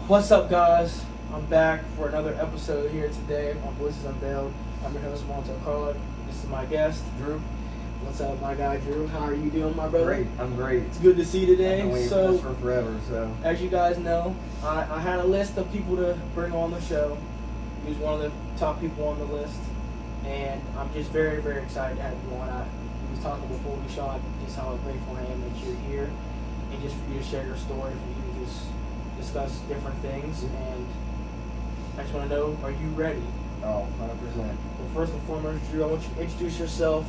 What's up, guys? I'm back for another episode here today on Voices Unveiled. I'm your host, Monto Carla. This is my guest, Drew. What's up, my guy, Drew? How are you doing, my brother? Great. I'm great. It's good to see you today. I've been waiting for this for forever, so. As you guys know, I had a list of people to bring on the show. He was one of the top people on the list, and I'm just very, very excited to have you on. We was talking before we shot just how grateful I am that you're here, and just for you to share your story, for you to just discuss different things. And I just want to know, are you ready? Oh, 100%. Well, first and foremost, Drew, I want you to introduce yourself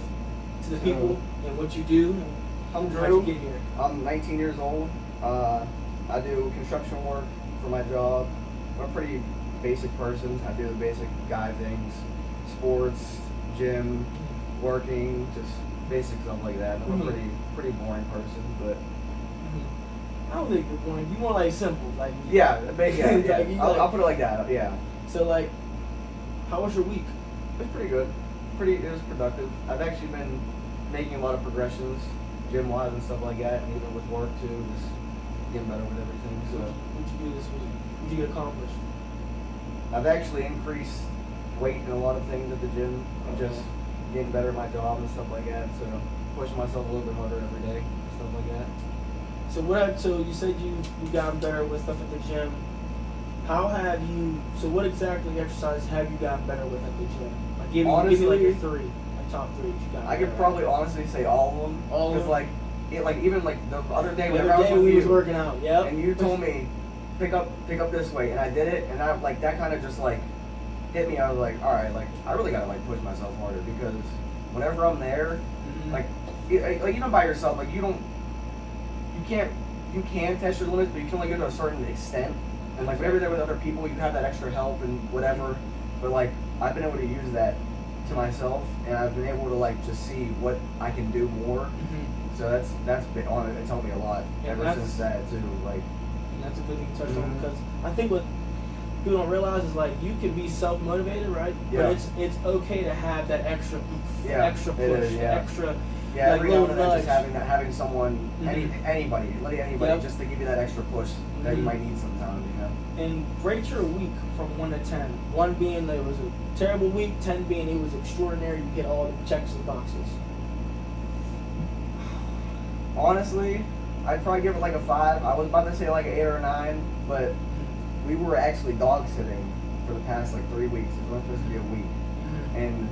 to the people and what you do. And I'm how'd Drew. you get here? I'm 19 years old. I do construction work for my job. I'm a pretty basic person. I do the basic guy things: sports, gym, working, just basic stuff like that. I'm a pretty boring person, but I don't think you're boring. You more like simple, like yeah. I'll like, put it like that. Yeah. So like, how was your week? It's pretty good. It was productive. I've actually been making a lot of progressions, gym-wise and stuff like that, and even with work too, just getting better with everything. So, What'd you do this week? What'd you get accomplished? I've actually increased weight in a lot of things at the gym, and just getting better at my job and stuff like that. So, pushing myself a little bit harder every day, stuff like that. So you said you gotten better with stuff at the gym. So what exactly exercises have you gotten better with at the gym? Like give me like your three, like top three that you got. I could probably honestly say all of them. All of them? Even the other day The whenever other I day was with we you, was working out, yep. and you told me pick up this weight, and I did it, and I like that kind of just like hit me. I was like, all right, like I really gotta like push myself harder, because whenever I'm there, like even by yourself, like you can test your limits, but you can only go to a certain extent. And like whenever you're there with other people, you have that extra help and whatever. But like I've been able to use that to myself, and I've been able to like just see what I can do more. So that's been on it. It's helped me a lot ever since that too. Like, and that's a good thing to touch on, because I think what people don't realize is like you can be self-motivated, right? Yeah. But it's okay to have that extra extra push, extra. Yeah, like every now and then nudge. just having someone, anybody, just to give you that extra push that you might need sometimes, you know. And rate your week from 1 to 10. 1 being that it was a terrible week, 10 being it was extraordinary. You hit all the checks and boxes. Honestly, I'd probably give it like a 5. I was about to say like an 8 or a 9, but we were actually dog sitting for the past like 3 weeks. It was supposed to be a week, and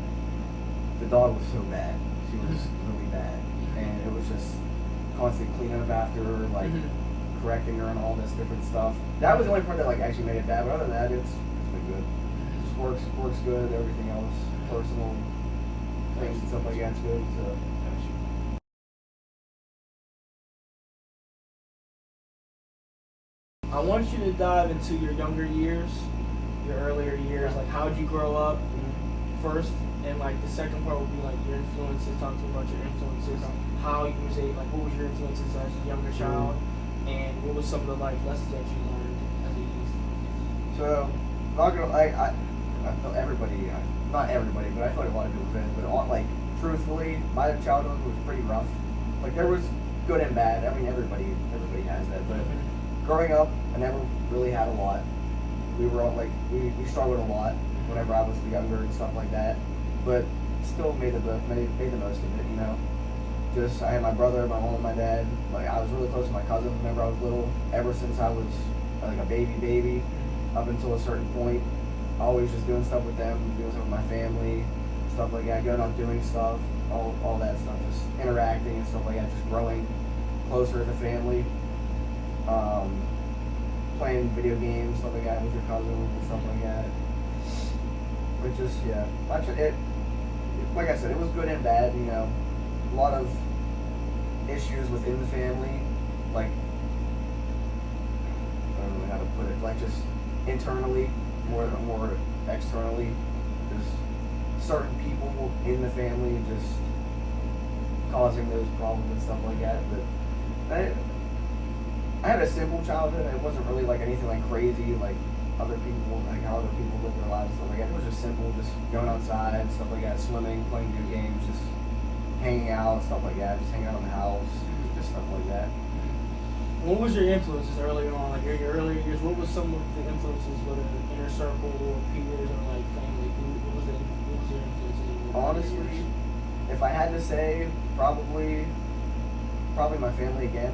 the dog was so bad. She was really bad, and it was just constantly cleaning up after her, like correcting her and all this different stuff. That was the only part that like actually made it bad, but other than that, it's been good. Just works good. Everything else, personal things and stuff like that's good. So. I want you to dive into your younger years, your earlier years. Like, how did you grow up first? And like the second part would be like your influences. Talk to me about your influences. How you was able, like, what was your influences as a younger child, and what was some of the life lessons that you learned as a youth? So, not gonna I feel everybody, not everybody, but I feel like a lot of people did. But like truthfully, my childhood was pretty rough. Like there was good and bad. I mean, everybody has that. But growing up, I never really had a lot. We were all like we struggled a lot whenever I was younger and stuff like that. But still made the most of it, you know. Just I had my brother, my mom, and my dad. Like I was really close to my cousin whenever I was little. Ever since I was like a baby, up until a certain point, always just doing stuff with them, doing stuff with my family, stuff like that. Going out doing stuff, all that stuff, just interacting and stuff like that. Just growing closer as a family. Playing video games, stuff like that with your cousins and stuff like that. But just like I said, it was good and bad, you know. A lot of issues within the family, like I don't know how to put it, like just internally more externally, just certain people in the family just causing those problems and stuff like that. But I had a simple childhood. It wasn't really like anything like crazy, like other people, like how other people live their lives and stuff like that. It was just simple, just going outside, stuff like that, swimming, playing video games, just hanging out, stuff like that, just hanging out in the house, just stuff like that. What was your influences early on? Like your earlier years, what was some of the influences, whether inner circle or peers or like family? What was your influences? In your earlier Honestly, years? if I had to say, probably my family again.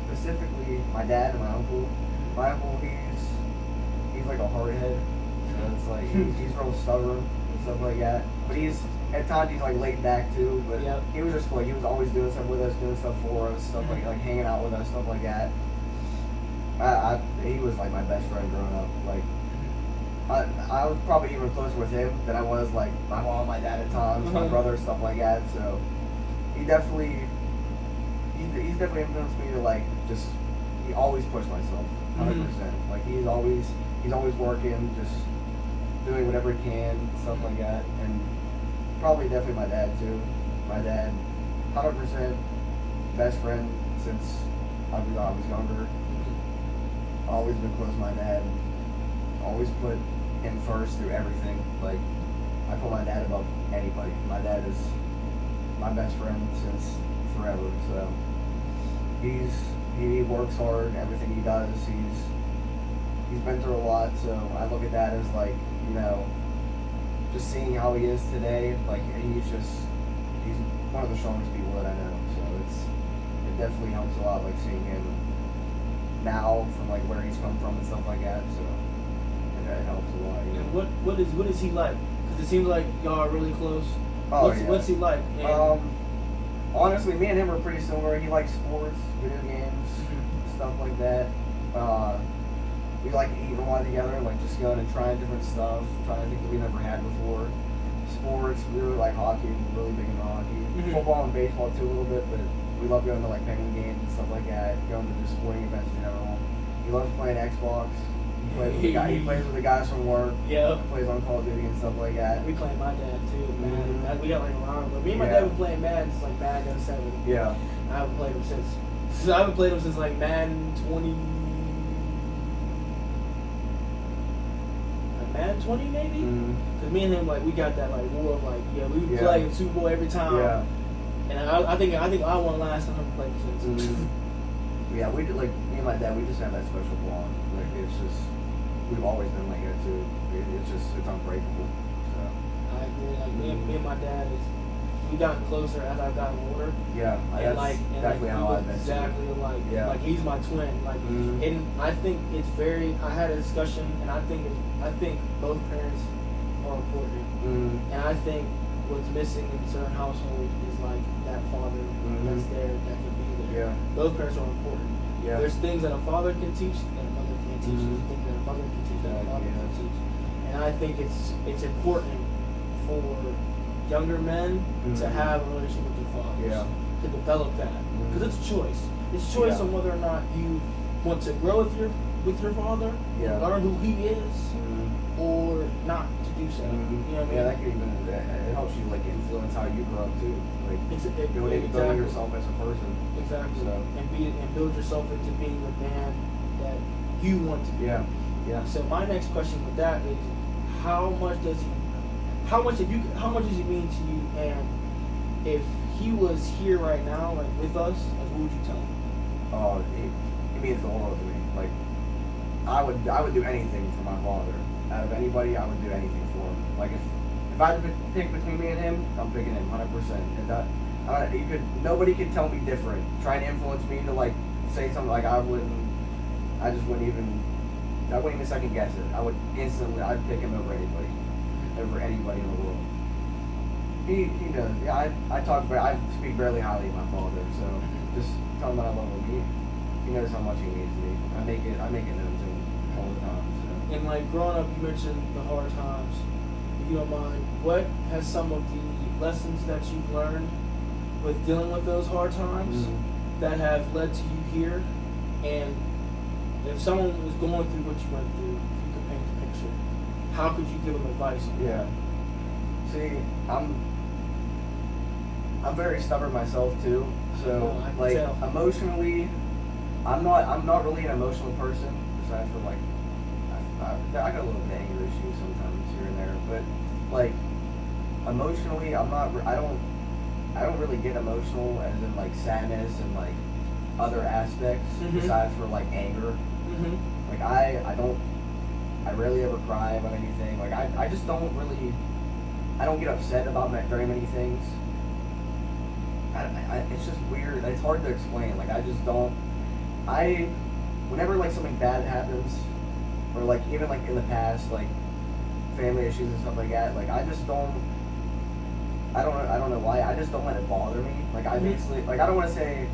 Specifically, my dad and my uncle. My uncle, he's like a hardhead. So it's like he's real stubborn and stuff like that. But at times he's like laid back too. But Yep. he was just like, he was always doing stuff with us, doing stuff for us, stuff like hanging out with us, stuff like that. He was like my best friend growing up. Like I was probably even closer with him than I was like my mom, my dad at times, my brother, stuff like that. So he's definitely influenced me to like just he always pushed myself 100%. Like he's always working, just doing whatever he can, stuff like that. And probably definitely my dad too. My dad, 100% best friend since I was younger. Always been close to my dad. Always put him first through everything. Like I put my dad above anybody. My dad is my best friend since forever. So he works hard. Everything he does, he's been through a lot. So I look at that as like, you know, just seeing how he is today. Like he's one of the strongest people that I know. So it definitely helps a lot. Like seeing him now from like where he's come from and stuff like that. So it helps a lot. You know? And what is he like? Because it seems like y'all are really close. Oh, What's he like? And honestly, me and him are pretty similar. He likes sports, video games, stuff like that. We like eating a lot together, like just going and trying different stuff, trying things that we never had before. Sports, we really like hockey, we're really big into hockey. Football and baseball too a little bit, but we love going to like penguin games and stuff like that, going to just sporting events in general. He loves playing Xbox. He plays with the guys from work. Yeah. Plays on Call of Duty and stuff like that. We play my dad too, man. We got like a round, but me and my dad been playing Madden since like Madden 07. Yeah. I haven't played him since like Madden 20. Madden 20 maybe? Because me and him, like, we got that, like, war of, like, yeah, we would play in Super Bowl every time. Yeah. And I think I won last time I played since. Yeah, we did, like, me and my dad, we just have that special bond. Like, it's just, we've always been like that, too. It's unbreakable. So. I agree. Like, me and my dad we've gotten closer as I've gotten older. Yeah, that's definitely how I've been. Exactly alike. Yeah. Like he's my twin. Like, and I think it's very. I had a discussion, and I think both parents are important. And I think what's missing in certain households is like that father that's there, that can be there. Yeah. Both parents are important. Yeah. There's things that a father can teach that a mother can't teach. There's things that a mother can teach that a father can't teach. And I think it's important for younger men to have a relationship with their fathers, to develop that, because it's a choice. It's a choice on whether or not you want to grow with your father, learn who he is, or not to do so. You know what I mean? Yeah, that could even it helps you like influence how you grow up too. Like building yourself as a person. Exactly. So. And build yourself into being the man that you want to be. Yeah. Yeah. So my next question with that is, how much does he mean to you? And if he was here right now, like with us, like what would you tell him? Oh, it means the world to me. Like I would do anything for my father. Out of anybody, I would do anything for him. Like if I had to pick between me and him, I'm picking him 100%. Nobody could tell me different. Trying to influence me to like say something like I wouldn't even second guess it. I'd pick him over anybody in the world. He knows. Yeah, I speak barely highly of my father, so just tell him that I love him. He knows how much he needs me. I make it known to him all the time. So. And like growing up, you mentioned the hard times. If you don't mind, what has some of the lessons that you've learned with dealing with those hard times that have led to you here? And if someone was going through what you went through, if you could paint the picture, how could you give them advice? Yeah. See, I'm very stubborn myself too. So like emotionally, I'm not really an emotional person. Aside from like, I got a little bit of anger issues sometimes here and there, but like emotionally, I don't really get emotional as in like sadness and like other aspects besides for like anger. Like I rarely ever cry about anything. Like I just don't really, I don't get upset about very many things. It's just weird. It's hard to explain. Like I just don't. Whenever like something bad happens, or like even like in the past, like family issues and stuff like that, like I just don't. I don't know why. I just don't let it bother me. Like I basically, like I don't want to say,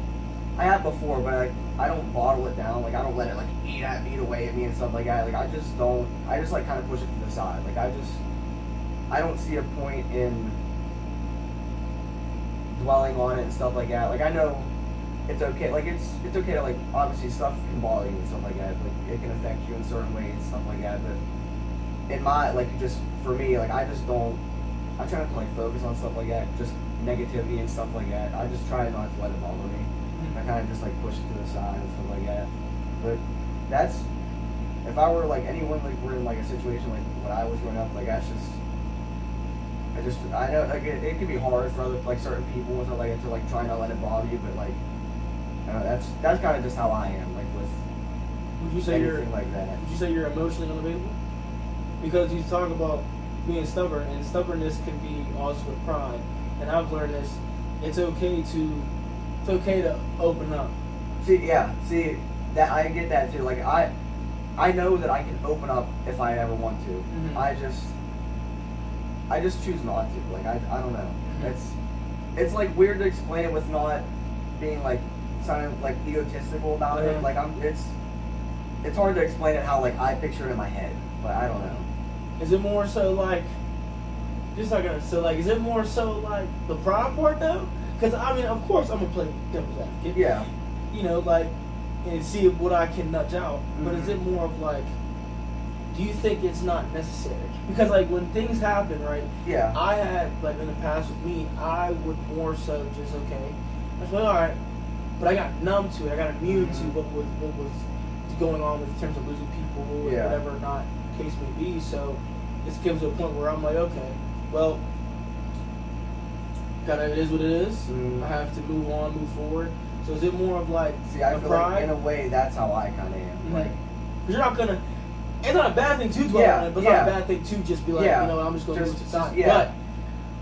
I have before, but I don't bottle it down. Like I don't let it like eat away at me and stuff like that. Like I just don't. I just like kind of push it to the side. Like I don't see a point in dwelling on it and stuff like that. Like I know it's okay. Like it's okay to like obviously stuff can bother you and stuff like that. Like it can affect you in certain ways, stuff like that. But in my like just for me, like I just don't. I try not to like focus on stuff like that, just negativity and stuff like that. I just try not to let it bother me. I kind of just like push it to the side and stuff like that. But that's if I were like anyone like were in like a situation like when I was growing up, like that's just. I know like it can be hard for other like certain people and stuff like that to like try not to let it bother you, but like I don't know, that's kind of just how I am like with. Would you say anything like that? Would you say you're emotionally unavailable? Because you talk about being stubborn, and stubbornness can be also with pride. And I've learned this: it's okay to open up. See that I get that too. Like I know that I can open up if I ever want to. I just choose not to. Like I don't know. It's like weird to explain it with not being like sounding like egotistical about it. Like it's hard to explain it how like I picture it in my head, but I don't know. Is it more so like is it more so like the pride part though? Because I mean, of course, I'm gonna play devil's advocate. Yeah. You know, like and see what I can nudge out. But is it more of like? Do you think it's not necessary? Because like when things happen, right? Yeah. I had like in the past with me, I would more so just okay. I was like, all right, but I got numb to it. I got immune to what was going on with in terms of losing people or whatever not case may be. So it comes to a point where I'm like, okay, well, it is what it is. I have to move on, move forward. So is it more of like I feel pride? like in a way that's how I kind of am. Like, because you're not gonna. It's not a bad thing to dwell on it, but it's not a bad thing to just be like, you know, I'm just going to move to the side. But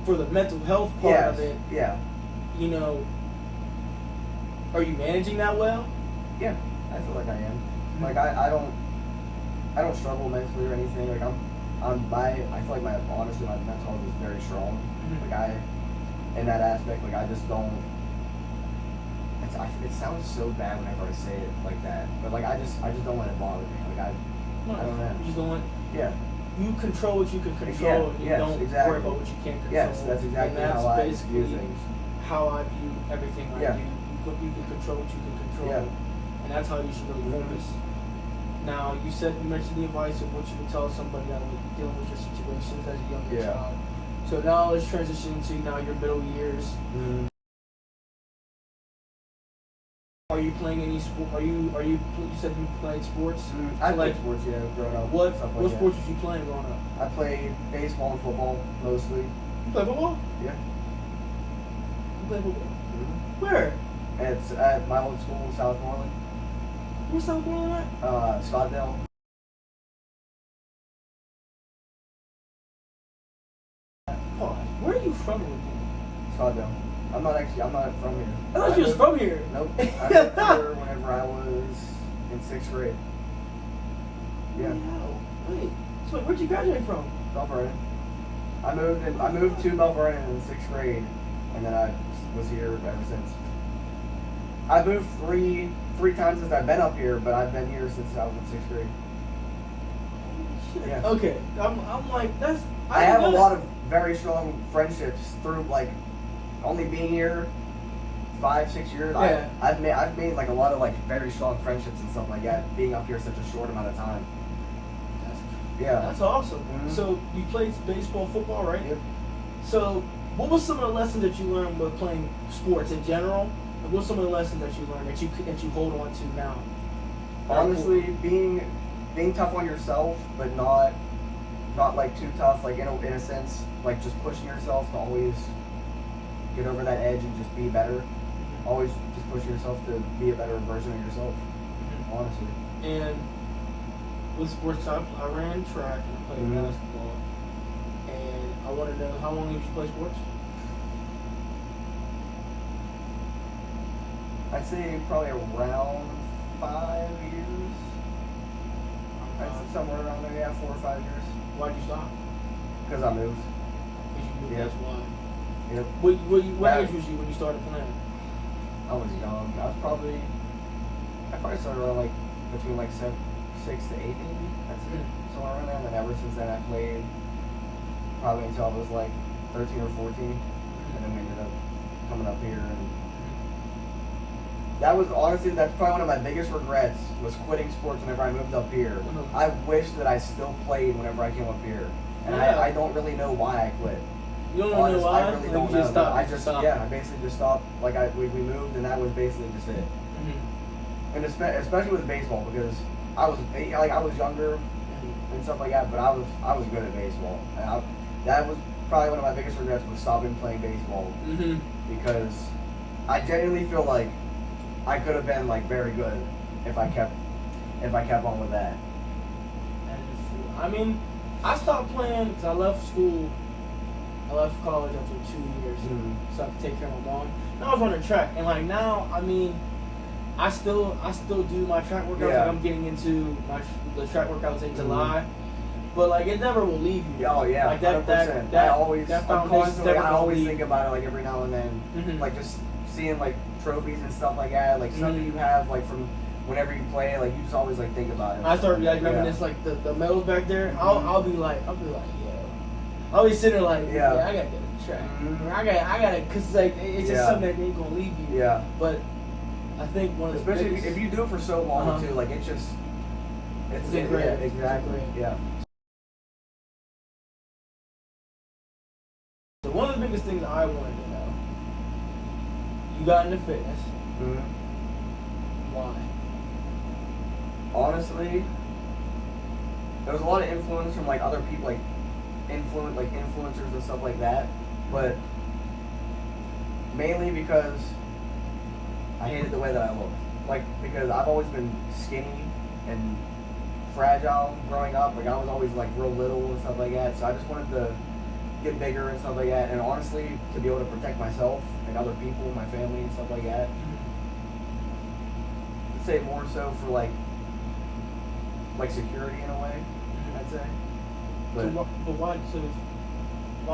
for the mental health part of it, you know, are you managing that well? Yeah, I feel like I am. Like I don't struggle mentally or anything. Like I feel like my mental health is very strong. Like in that aspect, like I just don't. It sounds so bad whenever I say it like that, but like I just don't let it bother me. Like I don't know. You just don't let. Yeah. You control what you can control, and you don't worry about what you can't control. Yes, that's exactly how I view things. How I view everything I do. You can control what you can control, and that's how you should really focus. Now, you mentioned the advice of what you would tell somebody that was dealing with your situations as a younger child. So now let's transition to now your middle years. Are you playing any sport? You said you played sports? I played sports, growing up. What sports was you playing growing up? I played baseball and football, mostly. You play football? Yeah. You play football? Where? It's at my old school, South Moreland. Where's South Moreland at? Scottsdale. Where are you from? Scottsdale. I'm not from here. I thought you was from here. Nope. I moved here whenever I was in 6th grade. Yeah. Wow. Wait. So where'd you graduate from? Bell Vernon. I moved to Bell Vernon in 6th grade, and then I was here ever since. I moved three times since I've been up here, but I've been here since I was in 6th grade. Shit. Yeah. Okay. I'm like that's. I have a lot of very strong friendships through like. Only being here 5-6 years, I've made like a lot of like very strong friendships and stuff like that. Being up here such a short amount of time. That's awesome. So you played baseball, football, right? Yep. So what was some of the lessons that you learned with playing sports in general? And what were some of the lessons that you learned that you hold on to now? Honestly, being tough on yourself, but not like too tough. Like in a sense, like just pushing yourself to always get over that edge and just be better. always just pushing yourself to be a better version of yourself. Honestly. And with sports, I ran track and I played basketball. And I want to know, how long did you play sports? I'd say probably around 5 years. I'd say somewhere around there, yeah, 4 or 5 years. Why'd you stop? Because I moved. Because you moved, that's why. Yep. What age was you when you started playing? I was young. I probably started around like between like 6 to 8 maybe. That's it. Somewhere around there. And then ever since then I played probably until I was like 13 or 14. And then we ended up coming up here, and that was honestly, that's probably one of my biggest regrets, was quitting sports whenever I moved up here. I wish that I still played whenever I came up here. And I don't really know why I quit. You don't know why? I really don't know. I basically just stopped. Like we moved, and that was basically just it. And especially with baseball, because I was younger and stuff like that, but I was good at baseball. And that was probably one of my biggest regrets, was stopping playing baseball, because I genuinely feel like I could have been like very good if I kept on with that. That is true. I mean, I stopped playing because I left school. I left college after 2 years, so I could take care of my mom. Now I was running track, and like now, I mean, I still do my track workouts. Yeah. Like I'm getting into the track workouts in July, but like it never will leave you. Oh yeah, like that 100%. I always think about it, like every now and then, like just seeing like trophies and stuff like that, like stuff that you have like from whenever you play, like you just always like think about it. I start like reminisce like the medals back there. I'll be like, yeah. I'll be sitting there like, I gotta get a track. I gotta, cause like it's just something that ain't gonna leave you. Yeah. But I think one of the especially if you do it for so long too, like it's great. Exactly. Yeah. So one of the biggest things I wanted to know, you got into fitness. Why? Honestly, there was a lot of influence from like other people, like influencers and stuff like that, but mainly because I hated the way that I looked. Like, because I've always been skinny and fragile growing up. Like, I was always like real little and stuff like that. So I just wanted to get bigger and stuff like that. And honestly, to be able to protect myself and other people, my family and stuff like that. I'd say more so for like security in a way, I'd say. But why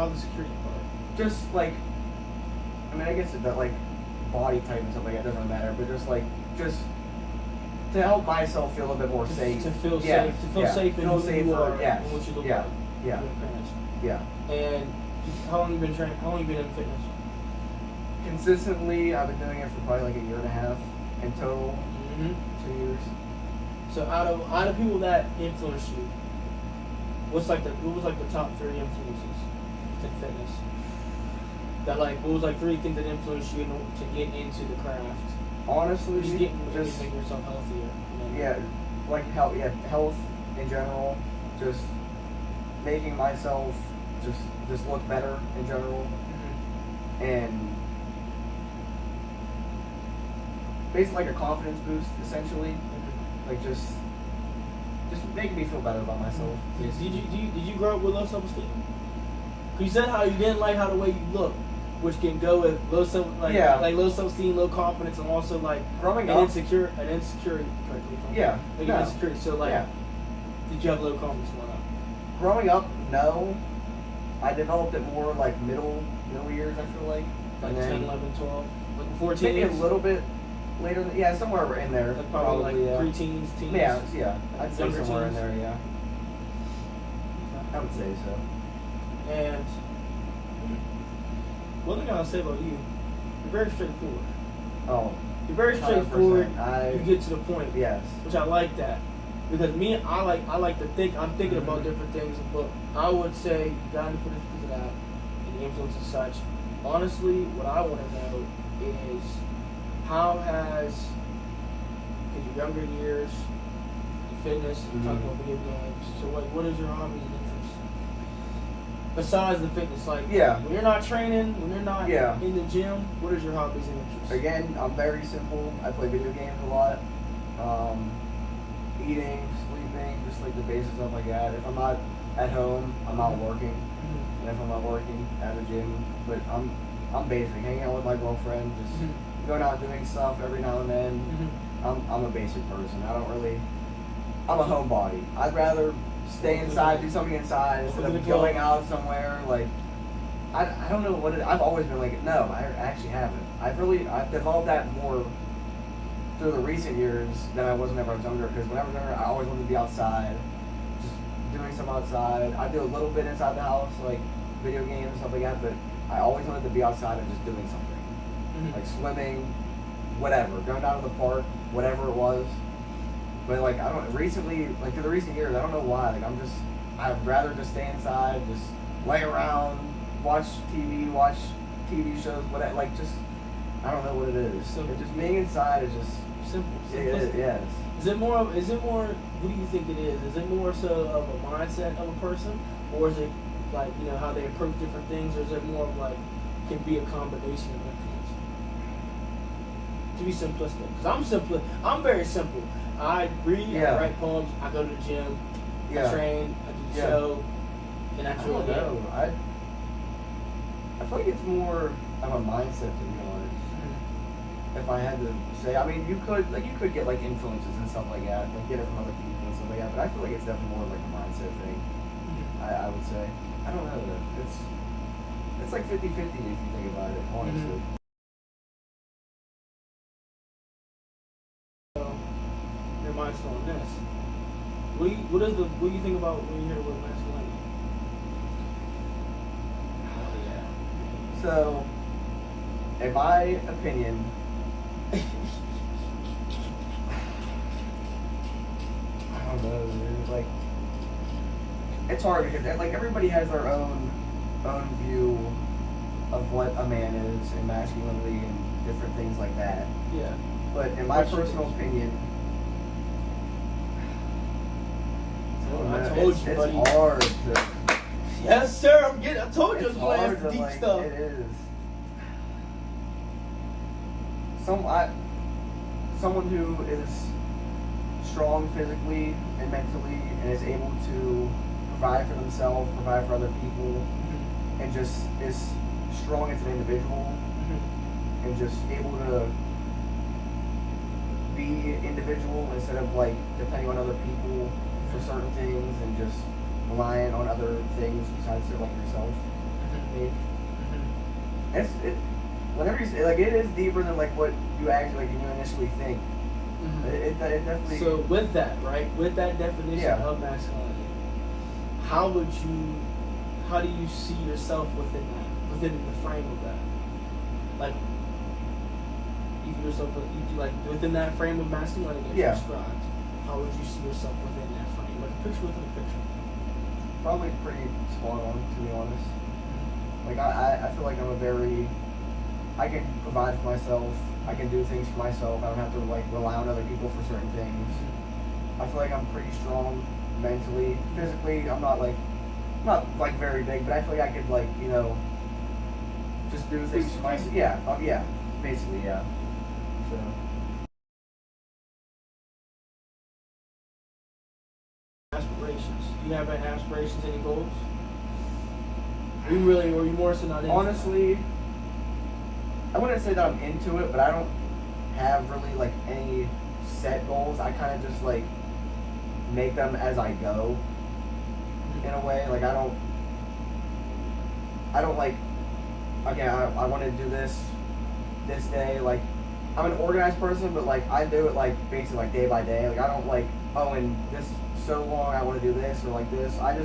the security part? Just like, I mean, I guess that like body type and stuff like that doesn't matter, but just to help myself feel a bit more safe. To feel safe. To feel safe in who you are and what you look like. Yeah. Yeah. And how long you been training? How long you been in fitness? Consistently, I've been doing it for probably like 1.5 years in total. 2 years. So out of people that influenced you, what was like the top 3 influences in fitness? That like, what was like 3 things that influenced you to get into the craft? Honestly, just making yourself healthier. Yeah, like health. Yeah, health in general. Just making myself just look better in general, and basically like a confidence boost, essentially. Like just making me feel better about myself. Yes. Did you grow up with low self-esteem? You said how you didn't like how the way you look, which can go with low self-esteem, low confidence, and also like growing up, up, insecurity. Insecurity. So like, did you have low confidence growing up? Growing up, no. I developed it more like middle years, I feel like. Like 10, 11, 12, like 14. Maybe a little bit later. Yeah, somewhere in there. Like probably like pre-teens, teens. Yeah. I'd say somewhere in there. Yeah. I would say so. And one thing I'll say about you, you're very straightforward. Oh. You're very straightforward. 100%. You get to the point. Yes. Which I like that. Because me, I like to think. I'm thinking about different things, but I would say you got into fitness because of that, and the influence and such. Honestly, what I want to know is how has, in your younger years, in fitness, talking about video games. So what is your hobbies and interests? Besides the fitness, like Yeah. when you're not training, when you're not Yeah. in the gym, what is your hobbies and interests? Again, I'm very simple. I play video games a lot. Eating, sleeping, just like the basic stuff like that. If I'm not at home, I'm out working. And if I'm not working, at the gym. But I'm basic. Hanging out with my girlfriend, just going out doing stuff every now and then. I'm a basic person. I don't really. I'm a homebody. I'd rather stay inside, do something inside instead of going out somewhere. Like I don't know what it. I've always been like no. I actually haven't. I've developed that more through the recent years than I was whenever I was younger. Because when I was younger, I always wanted to be outside, just doing something outside. I do a little bit inside the house, like video games and stuff like that. But I always wanted to be outside and just doing something, like swimming, whatever, going down to the park, whatever it was. But like I don't recently, like through the recent years, I don't know why. Like I'd rather just stay inside, just lay around, watch TV shows, whatever. Like just I don't know what it is. So just being inside is just simple. Yes. Is it more? What do you think it is? Is it more so of a mindset of a person, or is it like how they approach different things, or is it more of like can be a combination of influence? To be simplistic, because I'm very simple. I read, I write poems, I go to the gym, I train, I do the show, and that's really it. I feel like it's more of a mindset, to be honest. If I had to say, I mean, you could get like influences and stuff like that, like get it from other people and stuff like that. But I feel like it's definitely more like a mindset thing. I would say. I don't know though. It's like 50-50 if you think about it, honestly. Your mind's still on this. What do you think about when you hear the word masculinity? So, in my opinion, I don't know, dude. Like, it's hard because like everybody has their own view of what a man is and masculinity and different things like that. Yeah. But in my personal opinion, I told you, buddy. It's hard to. Yes, sir. I told you it's hard to, deep like, stuff. It is. Someone who is strong physically and mentally and is able to provide for themselves, provide for other people, and just is strong as an individual, and just able to be individual instead of like depending on other people for certain things and just relying on other things besides like yourself. Whenever you say, like, it is deeper than like what you actually you initially think. It definitely. So with that, right, with that definition of masculinity, how do you see yourself within the frame of that? Like, you view yourself within that frame of masculinity that you described. How would you see yourself within that frame? Like a picture within a picture. Probably pretty spot on, to be honest. Like I feel like I can provide for myself. I can do things for myself. I don't have to like rely on other people for certain things. I feel like I'm pretty strong mentally. Physically, I'm not like very big, but I feel like I could like just do things for myself. Yeah, basically, yeah. So. Aspirations. Do you have any aspirations, any goals? Or you more so not into Honestly, I wouldn't say that I'm into it, but I don't have really like any set goals. I kind of just like make them as I go. In a way, like I don't like. Okay, I want to do this day. Like I'm an organized person, but like I do it like basically like day by day. Like I don't like in this so long I want to do this or like this. I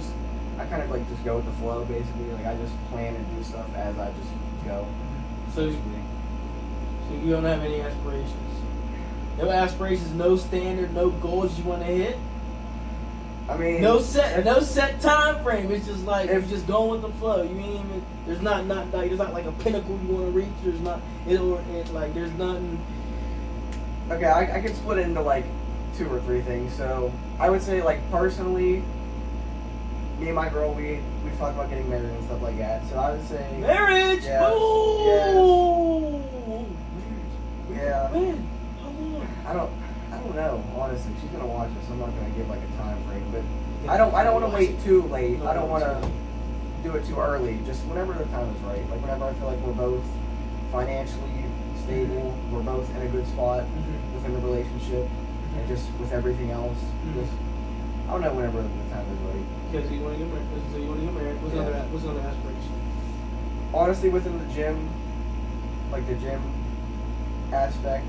kind of like just go with the flow basically. Like I just plan and do stuff as I just go. So you don't have any aspirations? No aspirations, no standard, no goals you want to hit? I mean, no set time frame. It's just like you're just going with the flow. You ain't even there's not like a pinnacle you want to reach. There's not there's nothing. Okay, I can split it into like 2 or 3 things. So I would say like personally, me and my girl, we talked about getting married and stuff like that. So I would say Marriage. Yes, Woo! Yeah. When? How long? I don't know. Honestly, she's gonna watch it, so I'm not gonna give like a time frame. But I don't want to wait too late. I don't want to do it too early. Just whenever the time is right. Like whenever I feel like we're both financially stable, we're both in a good spot within the relationship, and just with everything else. Just I don't know whenever the time is right. Because you want to get married. So you want to get married. What's another aspiration? Honestly, within the gym, like the gym aspect,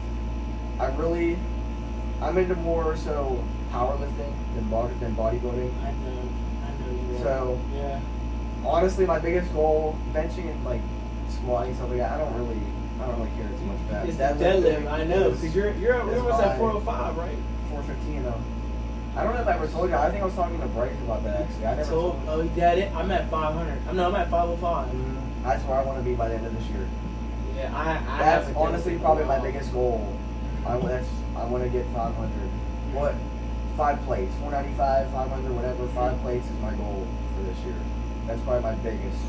I'm into more so powerlifting than bodybuilding. I know you are. So yeah. Honestly, my biggest goal, benching and like squatting stuff like that, I don't really care too much for that. It's the deadlift. I know because you're almost at 405, right? 415 though. I don't know if I ever told you. I think I was talking to Bryce about that actually. I never told him. Oh, you got it. I'm at 500. I'm at 505. That's where I want to be by the end of this year. Yeah, That's honestly probably my biggest goal. I want to get 500. What? 5 plates, 495, 500, whatever. 5 plates is my goal for this year. That's probably my biggest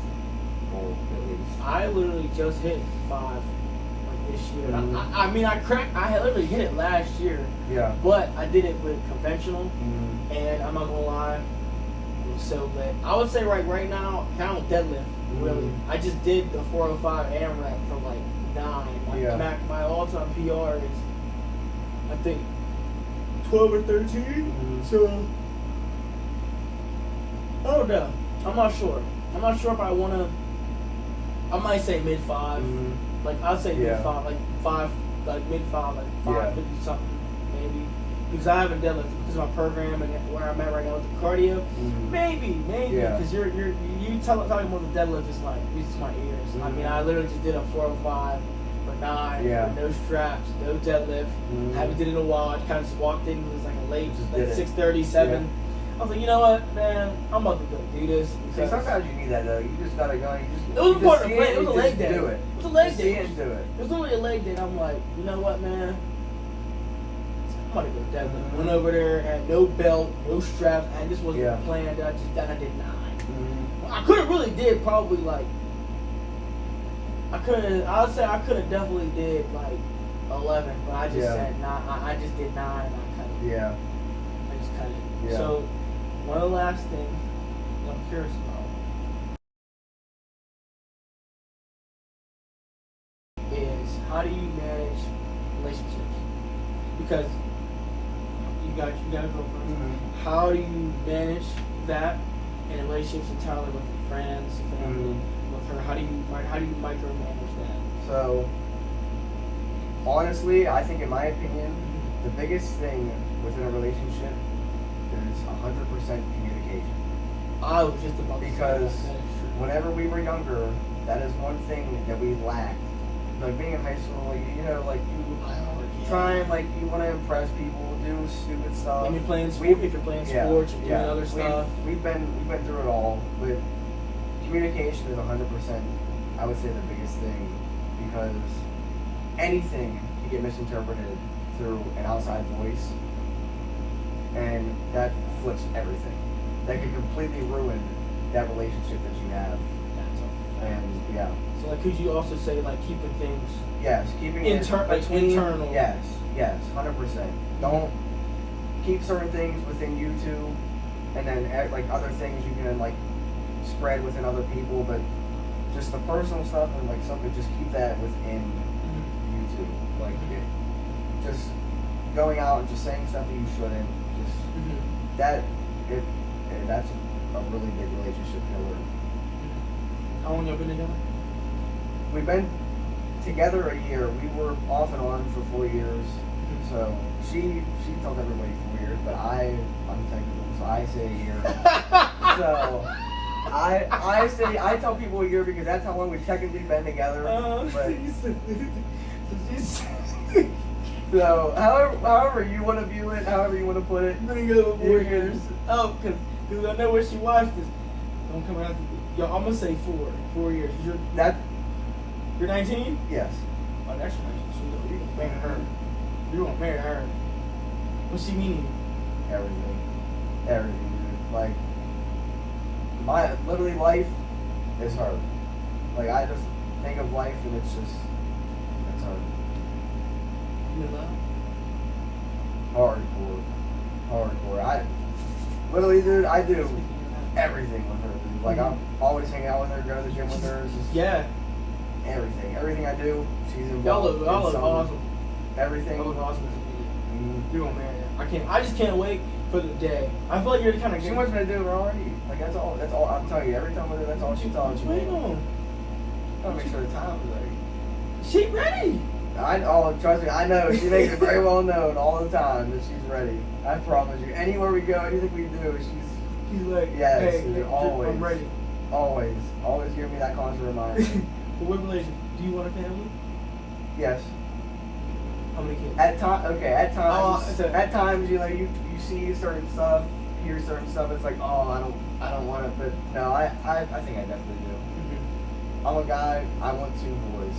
goal, at least. I literally just hit 5 like this year. I mean, I literally hit it last year. Yeah. But I did it with conventional, and I'm not gonna lie, it was so lit. I would say right now, count deadlift. Really, I just did the 405 AMRAP from like 9. My all-time PR is, I think, 12 or 13. So I don't know. I'm not sure. I'm not sure if I want to. I might say mid 5. Like I'd say mid 5, like 5, like mid 5, like 550 something maybe. Because I haven't deadlifted because of my program and where I'm at right now with the cardio. Maybe. Because you talking about the deadlift is like reaches my ears. I mean, I literally just did a 405 for 9 with no straps, no deadlift. Haven't did it in a while. I kind of just walked in. It was like a late, like 6:30, 7. I was like, you know what, man, I'm about to go do this. See, sometimes you need that though. You just gotta go. It was important to play. It was a leg day. Do it. It was a leg day. And do it. It was literally a leg day. And I'm like, you know what, man. I'm about to go deadlift. Went over there, had no belt, no straps, and this wasn't planned. I did 9. I could have really did probably like. I would say I could have definitely did like 11, but I just said 9. I just did 9 and I cut it. Yeah. I just cut it. Yeah. So one of the last things I'm curious about is how do you manage relationships? Because you got a girlfriend. How do you manage that in relationships entirely with your friends, family, with her? How do you micromanage that? So honestly, I think in my opinion, the biggest thing within a relationship is 100% communication. I was just about to say because that. whenever we were younger, that is one thing that we lacked. Like being in high school, like, you know, like you try and like you want to impress people, do stupid stuff. When you're playing sports, if you're playing sports, you're doing other stuff. We've been through it all, but communication is 100%. I would say the biggest thing, because anything can get misinterpreted through an outside voice, and that flips everything. That could completely ruin that relationship that you have. And So like, could you also say like keeping things? Yes, keeping internal. Yes, 100%. Don't keep certain things within you two, and then like other things you can like spread within other people, but just the personal stuff and like something, just keep that within you two. Like just going out and just saying stuff that you shouldn't. Just that's a really big relationship killer. How long have you been together? We've been together a year. We were off and on for 4 years. So she told everybody 4 years, but I'm technical, so I say a year. So I tell people a year because that's how long we've technically been together. So however you want to view it, however you want to put it. I'm gonna go 4 years. Oh, because I know when she watched this. Don't come out. Yo, I'm gonna say 4 years. You're 19? Yes. Oh, that's your 19. So you're gonna marry her. You're gonna marry her. What's she meaning? Everything. Like my literally life is her. Like I just think of life and it's her. You in love? Hardcore. I literally, dude, I do everything with her, dude. Like I'm always hanging out with her, go to the gym with her. It's just everything I do, she's involved. Y'all look awesome. Everything. Y'all look awesome as a meeting. You're gonna marry her. I just can't wait for the day. I feel like you're the kind of. She wants me to do it already. Like that's all. I'm telling you. Every time with her, that's all she tells me. Wait on. Gotta make sure the time is right. She ready. Trust me, I know. She makes it very well known all the time that she's ready. I promise you. Anywhere we go, anything we do, She's like, yes, hey, always. I'm ready. Always give me that constant reminder. What relation? Do you want a family? Yes. How many kids? At times, Oh, at times, you see certain stuff, hear certain stuff. It's like, oh, I don't want it. But no, I think I definitely do. Mm-hmm. I'm a guy. I want 2 boys.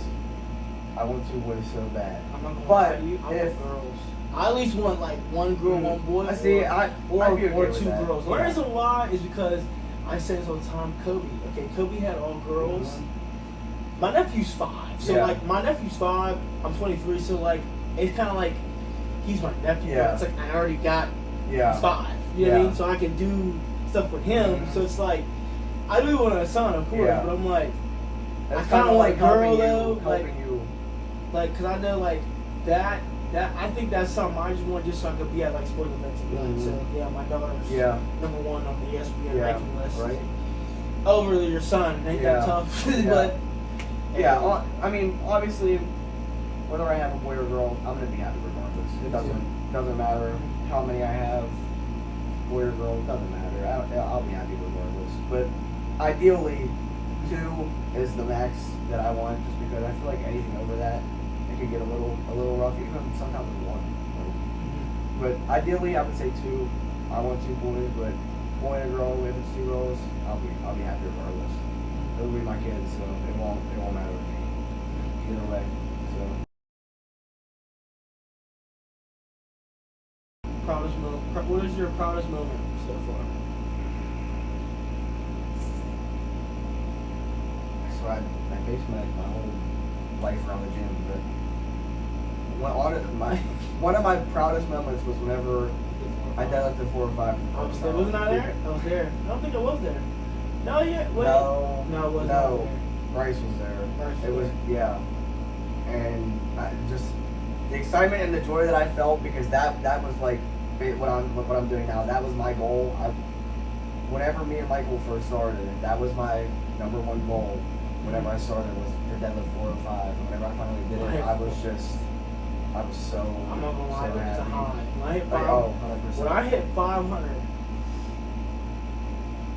I want 2 boys so bad. I'm not gonna But lie to you. I if want girls. I at least want like 1 girl, 1 boy. I see. I'd be okay or with 2 that. girls. The reason why is because I say this all the time. Kobe. Okay, Kobe had all girls. Mm-hmm. My nephew's 5. So Yeah. like my nephew's 5. I'm 23. So like it's kind of like he's my nephew. Yeah. But it's like I already got Yeah. 5. You know what I Yeah. mean? So I can do stuff with him. Mhm. So it's like I do want a son, of course. Yeah. But I'm like. That's I kind of want a girl helping though, helping you. like, cause I know like that I think that's something I just want just so I could be at like sporting events and be like, Mhm. so yeah, my daughter's Yeah. number 1 on the ESPN Yeah. ranking list. Right. Over your son, ain't Yeah. that tough? Yeah. But Yeah. I mean, obviously, whether I have a boy or girl, I'm gonna be happy regardless. It doesn't matter how many I have, boy or girl. It doesn't matter. I'll be happy regardless. But ideally, 2 is the max that I want, just because I feel like anything over that, it could get a little rough, even sometimes with 1. But ideally, I would say 2. I want 2 boys, but boy and a girl. If it's 2 girls, I'll be happy regardless. They'll be my kids, so it won't matter to me either way. So. proudest moment. What is your proudest moment so far? So I based my whole life around the gym, but one of my proudest moments was whenever I deadlifted 4 or 5. Wasn't I there? I was there. I don't think I was there. No, yeah. Wait. No, it wasn't. no. Bryce was there. Bryce was It was there. yeah, and just the excitement and the joy that I felt, because that was like what I'm doing now. That was my goal. Whenever me and Michael first started, that was my number 1 goal. Whenever I started was to deadlift 405. And whenever I finally did it, I was so. I'm not gonna lie, so it's a happy. high. When I hit Like, 100%. when I hit 500,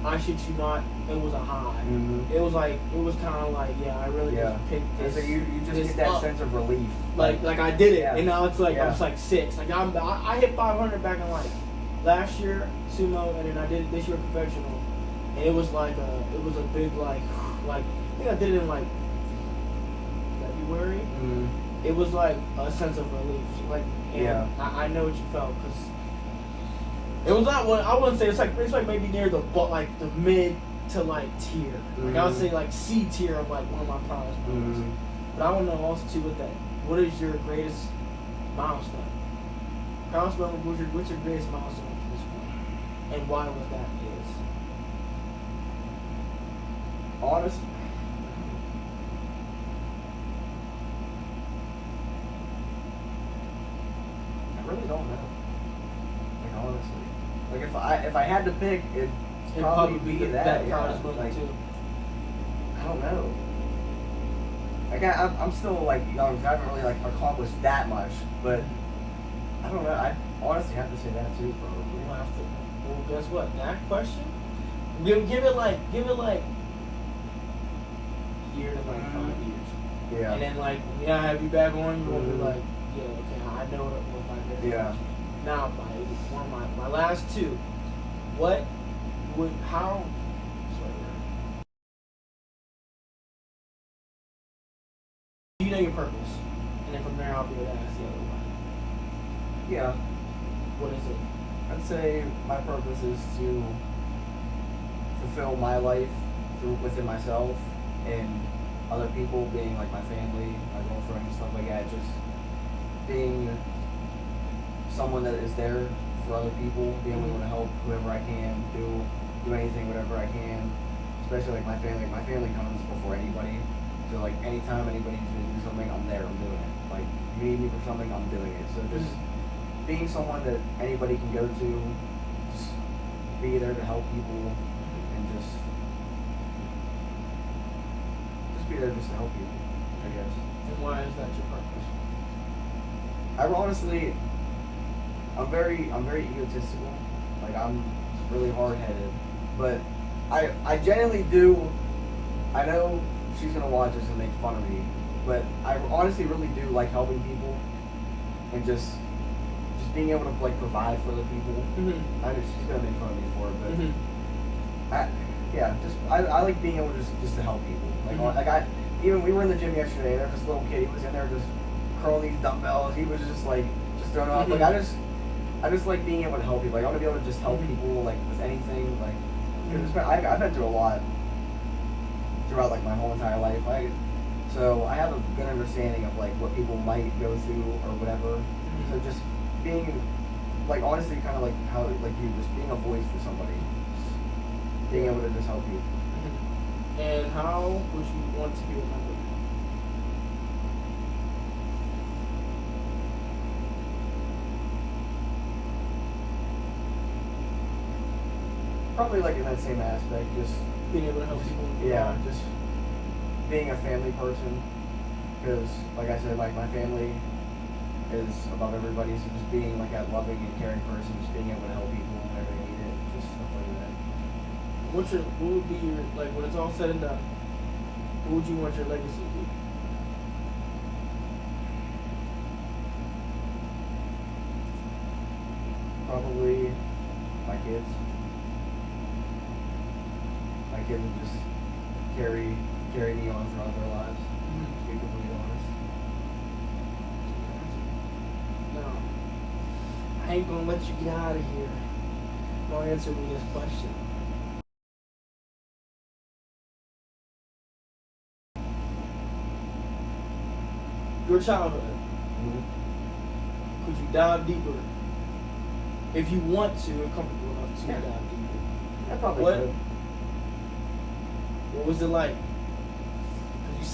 I shit you not, it was a high. Mhm. It was kind of like, yeah, I really Yeah. just picked this. So you just this get that up. sense of relief. Like I did it, Yeah. and now it's like Yeah. I'm just like 6. Like I hit 500 back in like last year sumo, and then I did it this year professional, and it was like it was a big like I think I did it in like February. Mhm. It was like a sense of relief. Like, and Yeah. I know what you felt, because it was not what I wouldn't say. It's like maybe near the mid to like tier. Like I would say like C tier of like one of my proudest moments. Mhm. But I want to know also too with that. What is your greatest milestone? Proudest moment. What's your greatest milestone to this point, and why was that? Is Honest. I really don't know. Like honestly, like if I had to pick, it'd probably be that. proudest Yeah. moment Like too. I don't know. Like I'm still like young, so I haven't really like accomplished that much. But I don't know. I honestly have to say that too, probably. We'll have to. Well, guess what? That question. Give it like year to like 5 years. Yeah. And then like when I have you back on, you won't be Mhm. like, yeah, okay, I know what my greatest Yeah. milestone is. Now one of my last 2. What would how? Sorry. You know your purpose, and then from there I'll be able to ask the other one. Yeah. What is it? I'd say my purpose is to fulfill my life within myself and other people, being like my family, my girlfriend, stuff like that. Just being someone that is there for other people, being able to help whoever I can, do anything, whatever I can. Especially like my family. My family comes before anybody. So like anytime anybody needs me to do something, I'm there. I'm doing it. Like you need me for something, I'm doing it. So just being someone that anybody can go to, just be there to help people, and just be there just to help people, I guess. And why is that your purpose? I'm very egotistical. Like I'm really hard headed, but I genuinely do. I know she's gonna watch this and make fun of me, but I honestly really do like helping people and just being able to like provide for other people. Mm-hmm. I know she's gonna make fun of me for it, but Mm-hmm. I like being able to just to help people. Like even we were in the gym yesterday. There was this little kid. He was in there just curling these dumbbells. He was just like throwing up. Like I just like being able to help people. Like I want to be able to just help people like with anything. Like cause I've been through a lot throughout like my whole entire life. So I have a good understanding of like what people might go through or whatever. So just being like honestly kind of like how like you just being a voice for somebody, being able to just help you. And how would you want to be remembered? Probably like in that same aspect, just Being able to help people. yeah, just being a family person. Because like I said, like my family is above everybody. So just being like a loving and caring person, just being able to help people whenever they need it, just stuff like that. What would be your, like when it's all said and done, what would you want your legacy to be? Probably my kids. My kids would just carry me on throughout their lives. To be completely honest. No, I ain't gonna let you get out of here. Don't answer me this question. Your childhood. Could you dive deeper if you want to and comfortable enough to dive deeper? I probably What? could. What was it like? 'Cause you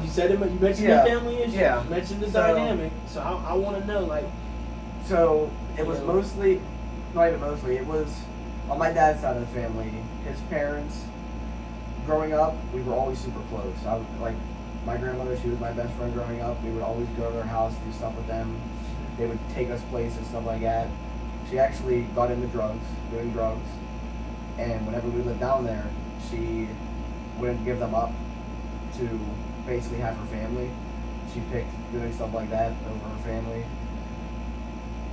said you mentioned yeah, the family issues. yeah. You mentioned the So- dynamic. So I want to know, like, So it was Yeah. mostly, not even mostly, it was on my dad's side of the family. His parents, growing up, we were always super close. Like my grandmother, she was my best friend growing up. We would always go to their house, do stuff with them. They would take us places, stuff like that. She actually got into doing drugs, and whenever we lived down there, she wouldn't give them up to basically have her family. She picked doing stuff like that over her family.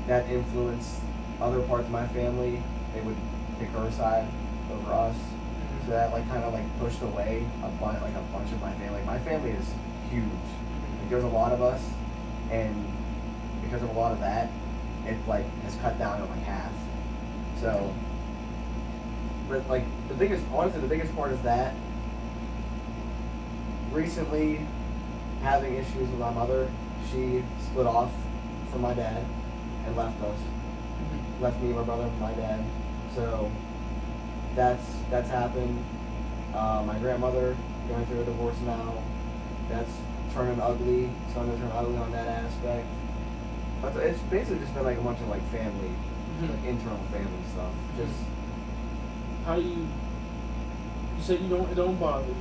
That influenced other parts of my family. They would pick her side over us. So that like kind of like pushed away a bunch of my family. My family is huge. Like, there's a lot of us, and because of a lot of that, it like has cut down to like half. So, but like the biggest part is that recently having issues with my mother, she split off from my dad and left us. Left me, my brother, and my dad. So that's happened. My grandmother going through a divorce now. That's turning ugly. Starting to turn ugly on that aspect. But it's basically just been like a bunch of like family, like internal family stuff. Just how do you said it don't bother you,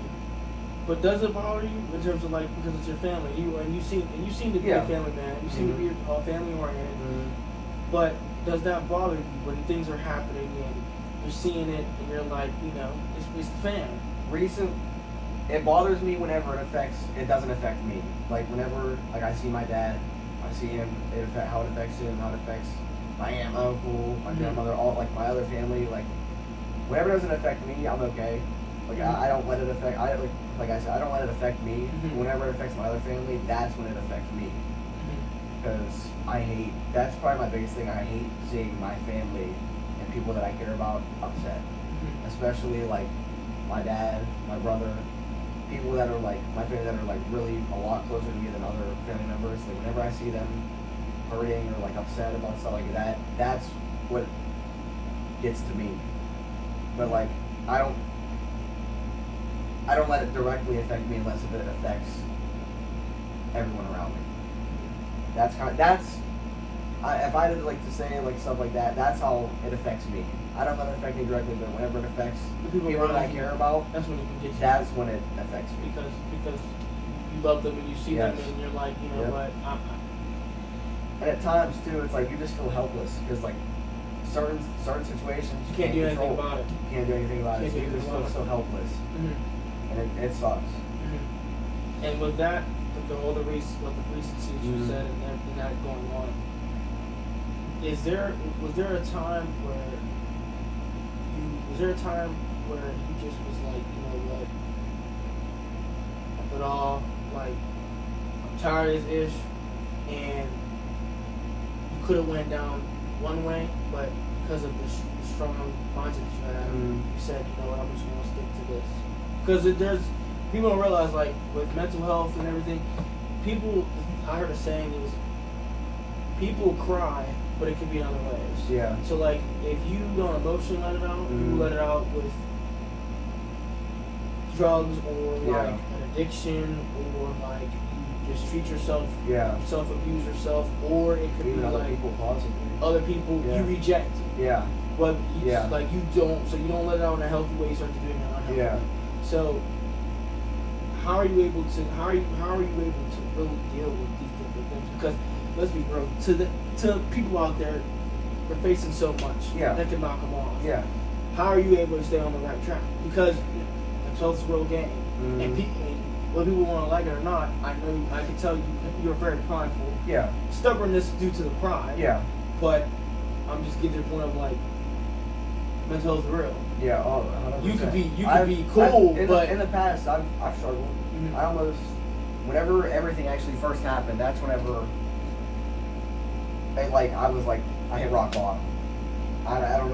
but does it bother you in terms of like because it's your family? You seem to be a family man. You seem to be family oriented. But does that bother you when things are happening and you're seeing it and you're like, it's the fam? It bothers me whenever it doesn't affect me. Like whenever like I see my dad, I see him, how it affects him, how it affects my aunt, my uncle, my grandmother, all like my other family. Like whenever it doesn't affect me, I'm okay. Like I don't let it affect. Like I said, I don't let it affect me. Whenever it affects my other family, that's when it affects me. Because that's probably my biggest thing. I hate seeing my family and people that I care about upset. especially like my dad, my brother, people that are like my family that are like really a lot closer to me than other family members. Like whenever I see them hurting or like upset about stuff like that, that's what gets to me. But like I don't let it directly affect me unless if it affects everyone around me. If I did like to say like stuff like that, that's how it affects me. I don't let it affect me directly, but whenever it affects The people that I care about, that's when it can get you. that's when it affects me. Because you love them and you see Yes. them and you're like, you know what? And at times too, it's like you just feel helpless because like certain situations You can't do anything control. about it. You can't do anything about it. So you just feel so helpless, and it sucks. And with that, with the recencies you said and everything that going on, was there a time where you just was like, you know what, after it all, like I'm tired of this ish, and you could have went down one way, but because of the strong mindset you had, you said, you know what, I'm just going to stick to this. Because there's people don't realize, like with mental health and everything, I heard a saying is people cry, but it can be in other ways. Yeah. So like if you don't emotionally let it out, you let it out with drugs or like an addiction or like you just treat yourself, self-abuse yourself, or it could even be other like people possibly. other people you reject. Yeah. But like you don't let it out in a healthy way. You start to do it in an unhealthy way. So how are you able to really deal with these different things? Because let's be real, to people out there, they're facing so much that can knock them off. Yeah. How are you able to stay on the right track? Because it's a real game, and whether people want to like it or not, I can tell you're very prideful. Yeah. Stubbornness due to the pride. Yeah. But I'm just getting to the point of like mental health is real. Yeah. Oh, 100%. You could be cool, but in the past I've struggled. I almost whenever everything actually first happened, that's whenever I was like I hit rock bottom. I don't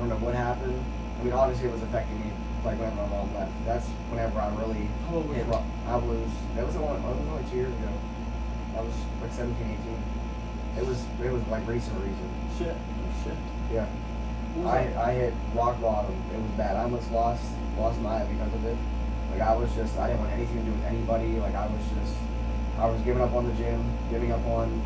know what happened. I mean, obviously it was affecting me like whenever my mom left. That's whenever I really hit rock. It was only 2 years ago. I was like 17, 18. It was like recent. Shit. Yeah. I hit rock bottom. It was bad. I almost lost my life because of it. Like I didn't want anything to do with anybody. Like I was giving up on the gym, giving up on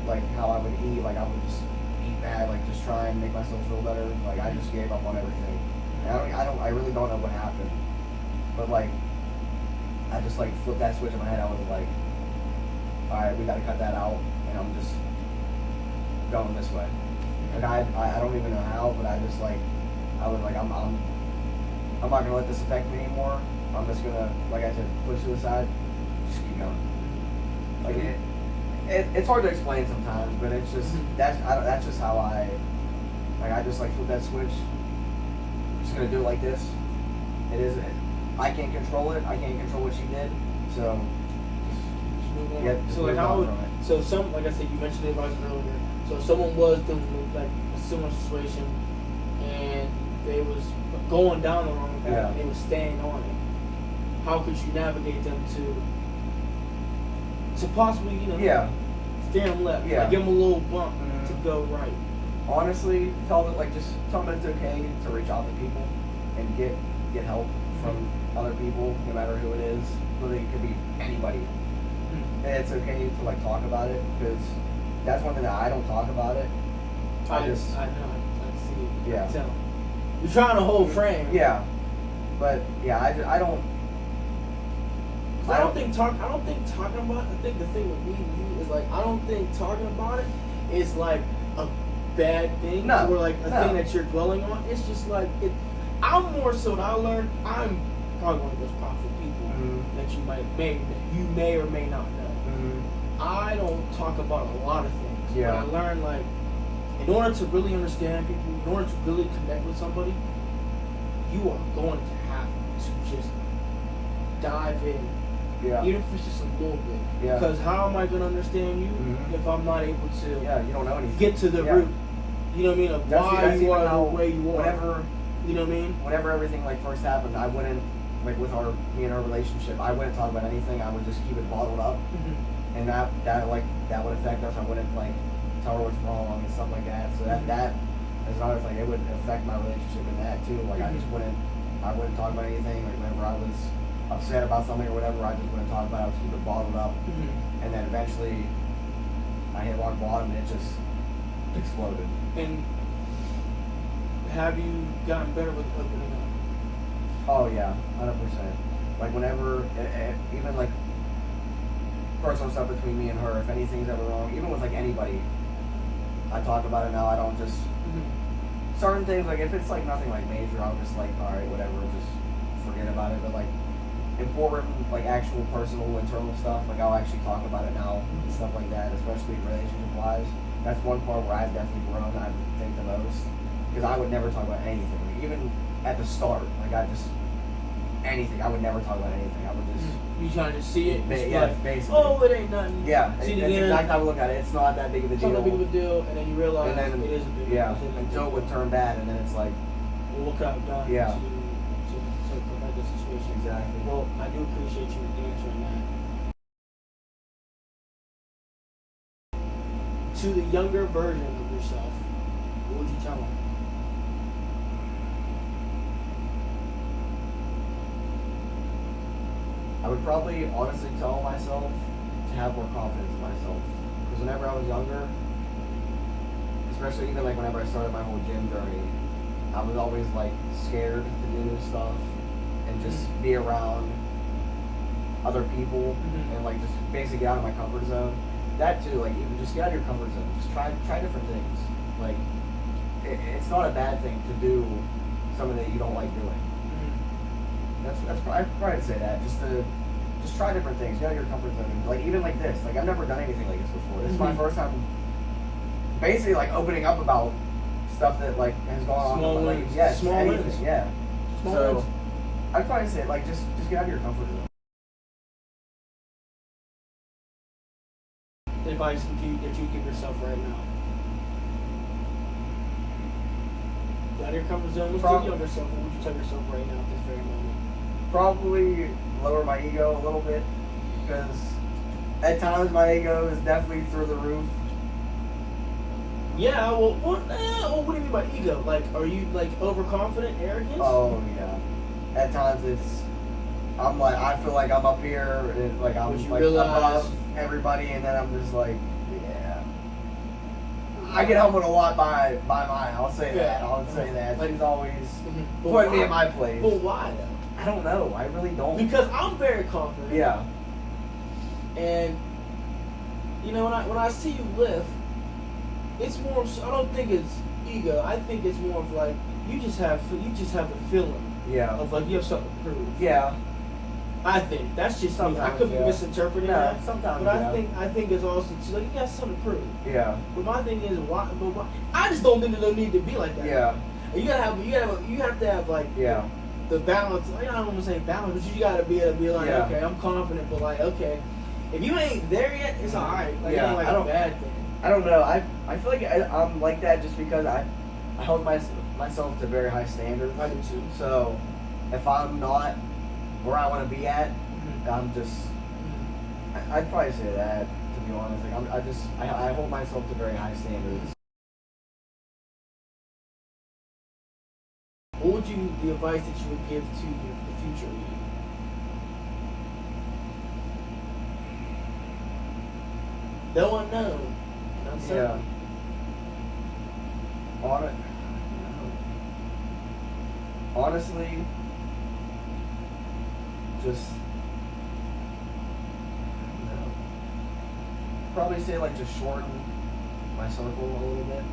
like how I would eat. Like I would just eat bad, like just try and make myself feel better. Like I just gave up on everything. And I really don't know what happened. But like I just like flipped that switch in my head. I was like, all right, we got to cut that out, and I'm just going this way. Like I don't even know how, but I was like I'm not gonna let this affect me anymore. I'm just gonna, like I said, push it aside, just keep going. Like it's hard to explain sometimes, but it's just that's just how I just like flip that switch. I'm just gonna do it like this. I can't control it. I can't control what she did. So just move on. Yeah, So like how like I said, you mentioned it earlier. So if someone was doing like a similar situation and they was going down the wrong path and they was staying on it, how could you navigate them to possibly, steer them left, like give them a little bump to go right? Honestly, tell them it's okay to reach out to people and get help from other people, no matter who it is. Really, it could be anybody. And it's okay to like talk about it, because that's one thing that I don't talk about it. I know. I see it. Yeah. I tell. You're trying to hold frame. Yeah. But yeah, I don't think talking about it, I think the thing with me and you is like, I don't think talking about it is like a bad thing or like a thing that you're dwelling on. It's just like I'm more so that I learned I'm probably one of those powerful people that you may or may not know. I don't talk about a lot of things. But I learned like in order to really understand people, in order to really connect with somebody, you are going to have to just dive in. Even if it's just a little bit. Because how am I going to understand you if I'm not able to you don't know anything. Get to the root, you know what I mean, of why you are the way you are. You know what I mean? whenever everything like first happened, I wouldn't like with me and our relationship. I wouldn't talk about anything. I would just keep it bottled up, and that would affect us. I wouldn't like tell her what's wrong and stuff like that. So that is another thing. It would affect my relationship in that too. Like I wouldn't talk about anything. Like whenever I was upset about something or whatever, I just wouldn't talk about it. I would keep it bottled up, and then eventually I hit rock bottom and it just exploded. And have you gotten better with opening up? Oh yeah, 100%. Like whenever, even like personal stuff between me and her, if anything's ever wrong, even with like anybody, I talk about it now. I don't just certain things, like if it's like nothing like major, I'll just like, all right, whatever, just forget about it. But like important, like actual personal internal stuff, like I'll actually talk about it now and stuff like that, especially relationship wise. That's one part where I've definitely grown, I think, the most, because I would never talk about anything. Like, even at the start, like anything, I would never talk about anything. I would just you trying to see it? yeah, like, basically. Oh, it ain't nothing. Yeah, see that's exactly how I look at it. It's not that big of a It's deal. not that big of a deal, and then you realize it is a big deal. Yeah, until it would turn bad, and then it's like, well, what could I have done yeah. to prevent the situation? Exactly. Well, I do appreciate you answering that. To the younger version of yourself, what would you tell them? I would probably honestly tell myself to have more confidence in myself. Because whenever I was younger, especially even like whenever I started my whole gym journey, I was always like scared to do new stuff and just be around other people and like just basically get out of my comfort zone. That too, like even just get out of your comfort zone. Just try different things. Like it's not a bad thing to do something that you don't like doing. That's I'd probably say that just try different things. Get out of your comfort zone. Like even like this. Like I've never done anything like this before. This is my first time, basically like opening up about stuff that like has gone on. Small Like, wins. yes, Small anything. wins. Yeah. Small So wins. I'd probably say like just get out of your comfort zone. Advice that you give yourself right now. Get out of your comfort zone. What's your younger self? What would you tell yourself right now at this very moment? Probably lower my ego a little bit, because at times my ego is definitely through the roof. Yeah, well, what do you mean by ego? Like, are you like overconfident, arrogant? Oh yeah. At times I'm like, I feel like I'm up here, and like I'm like above everybody, and then I'm just like, yeah. I get humbled a lot by mine. I'll say that. I'll say that. Like, she's always putting me in my place. But why though? I don't know. I really don't. Because I'm very confident. Yeah. And you know, when I see you lift, it's more. I don't think it's ego. I think it's more of like you just have the feeling. Yeah. Of like you have something to prove. Yeah. I think that's just me. I could be misinterpreting that. Sometimes. But I think it's also like you got something to prove. Yeah. But my thing is why? I just don't think there's no need to be like that. Yeah. And you have to have like the balance. I don't want to say balance, but you gotta be able to be like, okay, I'm confident, but like, okay, if you ain't there yet, it's alright. Like, it ain't like a bad thing. I don't know. I feel like I'm like that just because I hold myself to very high standards. I do too. So if I'm not where I want to be at, I'm just. I'd probably say that, to be honest. Like I hold myself to very high standards. What would the advice that you would give to the future you? No unknown. Yeah. Honestly, just I don't know. Probably say like just shorten my circle a little bit,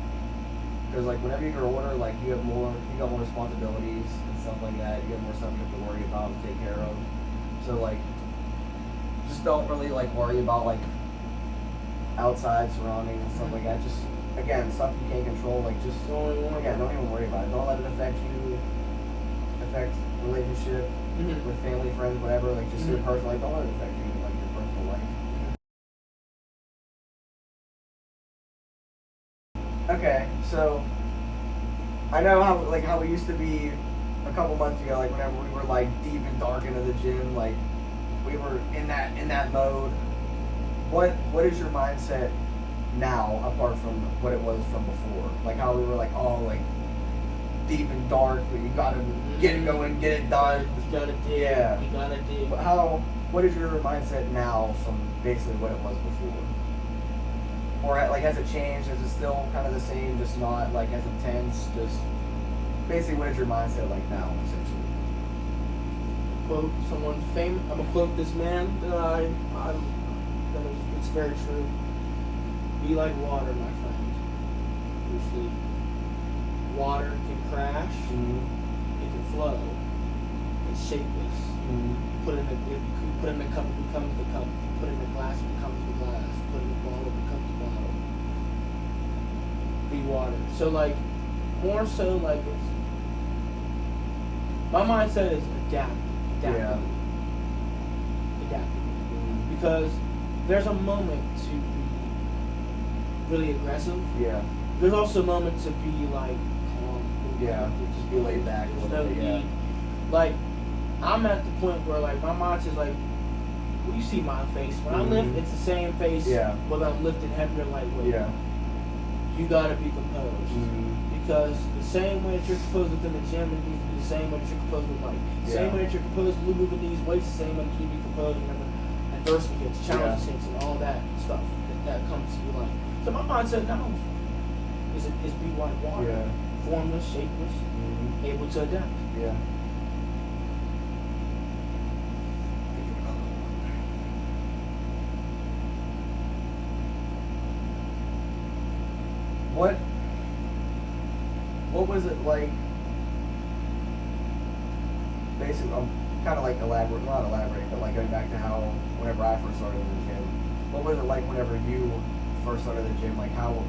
because like whenever you get older, like you got more responsibilities and stuff like that. You have more stuff you have to worry about and take care of. So like, just don't really like worry about like outside surroundings and stuff like that. Just again, stuff you can't control. Like just don't even worry about it. Don't let it affect relationship with family, friends, whatever. Like just your personal. Like don't let it affect you, like your personal life. Okay, so I know how we used to be a couple months ago, like whenever we were like deep and dark into the gym, like we were in that mode. What is your mindset now, apart from what it was from before? Like how we were like, oh, like deep and dark, but you gotta get it going, get it done. You gotta dig. Yeah. You gotta dig. What is your mindset now from basically what it was before? Or like has it changed? Is it still kind of the same, just not like as intense? Just basically, what is your mindset like now, essentially? Quote someone famous. I'm gonna quote this man that it's very true. Be like water, my friend. Usually, water can crash. Mm-hmm. It can flow. It's shapeless. Mm-hmm. Put in the cup, it becomes the cup. Put in the glass, it becomes the glass. Put in the bottle, it becomes the bottle. Be water. So like, more so like it's. My mindset is adapt. Yeah. Because there's a moment to be really aggressive. Yeah. There's also a moment to be like calm. Yeah. Just be laid back a There's little no bit. Yeah. need. Like, I'm at the point where like my mindset is like, well, you see my face. When I lift, it's the same face. Yeah. Whether I'm lifting heavy or lightweight. Yeah. You gotta be composed. Because the same way that you're composed within the gym, it needs to be the same way that you're composed with life. The same way that you're composed with moving these weights, the same way that you be composed whenever adversity hits, challenges hits, and all that stuff that comes to your life. So my mindset now is be like water. Yeah. Formless, shapeless, able to adapt. Yeah. What was it like? Basically, I'm kind of like not elaborating, but like going back to how whenever I first started in the gym, what was it like whenever you first started the gym? Like how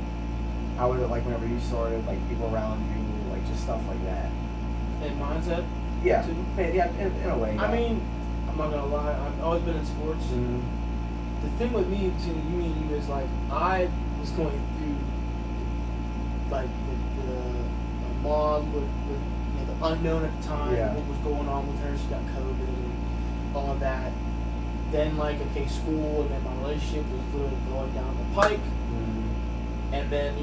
was it like whenever you started? Like people around you, like just stuff like that. And mindset. Yeah. Too. Yeah. In a way. Yeah. I mean, I'm not gonna lie. I've always been in sports. Mm-hmm. The thing with me between you and you is like I was going through like the mom with the unknown at the time, what was going on with her. She got COVID and all of that. Then like school, and then my relationship was literally going down the pike. And then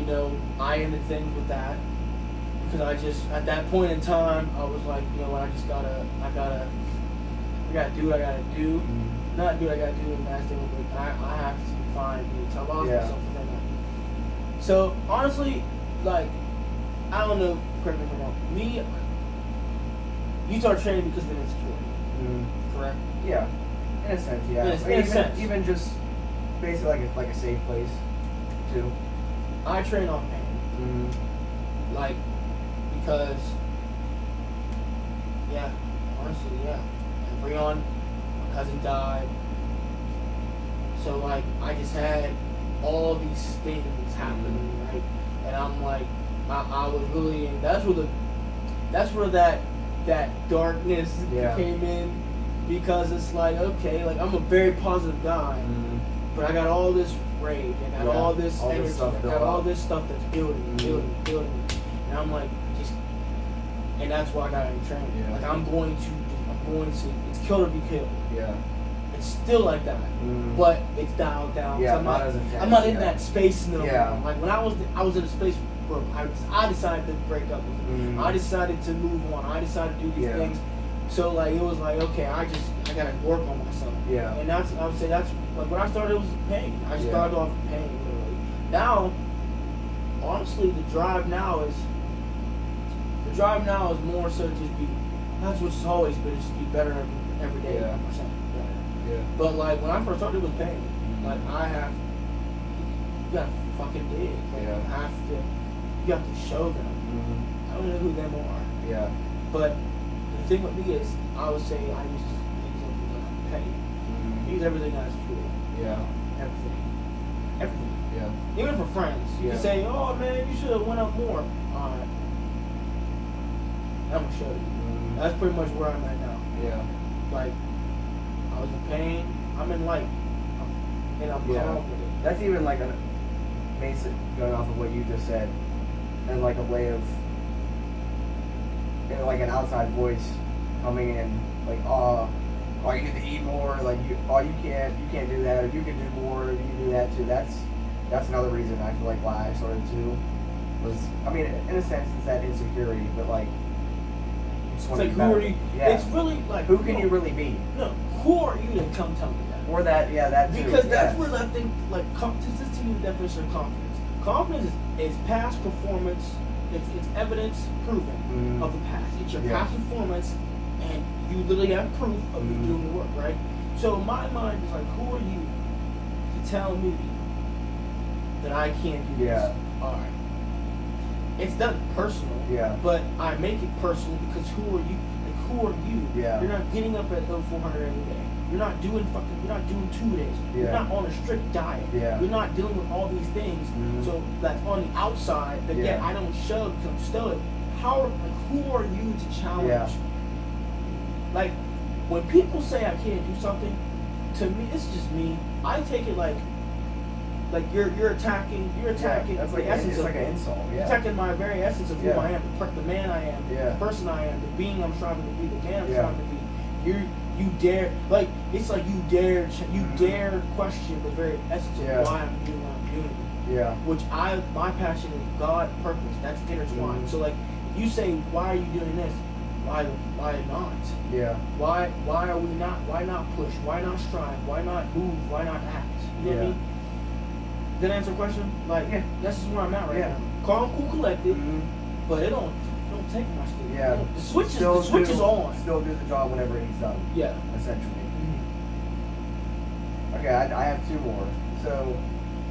I ended things with that because I just at that point in time I was like, I gotta do what I gotta do. Not do what I gotta do, and that's the thing. I have to find me. So I lost myself within that. So honestly, like, I don't know, correct me if I'm wrong. Me, you start training because of an insecurity. Correct? Yeah. In a sense, yeah. In a sense. Even just basically like a safe place, too. I train off pain. Like, because, honestly, And Breon, my cousin died. So, like, I just had all these things happening, right? And I'm like, I was really, and that's where that darkness came in, because it's like, okay, like I'm a very positive guy, but I got all this rage, I got all this energy, I got all this stuff that's building, and I'm like, and that's why I got into training. Yeah. Like I'm going to, it's kill or be killed. Yeah. It's still like that, but it's dialed down. Yeah, I'm not in that space no more. Like when I was in a space where I decided to break up with him. I decided to move on. I decided to do these things. So like it was like, okay, I gotta work on myself. Yeah. And I would say that's like when I started, it was pain. I started off with pain literally. Now, honestly, the drive now is more so just be. That's what it's always been. Just be better every day. 100% better. Yeah. But like when I first started, it was pain. Like you gotta fucking dig. Like you have to show them. I don't know who them are. Yeah. But the thing with me is, I would say I use examples like pay. Use everything as fuel. Yeah. Everything. Yeah. Even for friends, you can say, "Oh man, you should have went up more." Alright. I'm gonna show you. That's pretty much where I'm at now. Yeah. Like, I was in pain. I'm in light. And I'm calm with it. That's even like a basic, going off of what you just said, and like a way of like an outside voice coming in, like, oh, you need to eat more, like, you can't do that, or you can do more, you can do that too. That's another reason I feel like why I started too. Was, I mean, in a sense, it's that insecurity, but like, it's like, who are you? Yeah. It's really like, who can you really be? No, who are you to come tell me that? Or that, yeah, that too. Because that's where I think, like, this is to me the definition of confidence. Confidence is past performance. It's evidence proven of the past. It's your past performance, and you literally have proof of you doing the work, right? So my mind is like, who are you to tell me that I can't do this? All right. It's not personal, but I make it personal because who are you? Like, who are you? Yeah. You're not getting up at 400 every day. You're not doing 2 days. You're not on a strict diet. Yeah. You're not dealing with all these things. So that's on the outside. That yet I don't show because I'm stoic. Who are you to challenge? Yeah. Like, when people say I can't do something, to me, it's just me. I take it like you're attacking That's the like essence it's of like an insult. You're attacking my very essence of who I am, the man I am, Yeah. the person I am, the being I'm striving to be, the man I'm striving to be. You dare, like, it's like you dare question the very essence of why I'm doing what I'm doing. Yeah. Which my passion is God, purpose. That's intertwined. So like, if you say, why are you doing this? Why not? Yeah. Why are we not? Why not push? Why not strive? Why not move? Why not act? You know what I mean? Did that answer the question? Like, that's just where I'm at right now. Calm, cool, collected, but it don't take much to do. Yeah. The switch is on. Still do the job whenever he's done. Yeah. Essentially. Okay, I have two more. So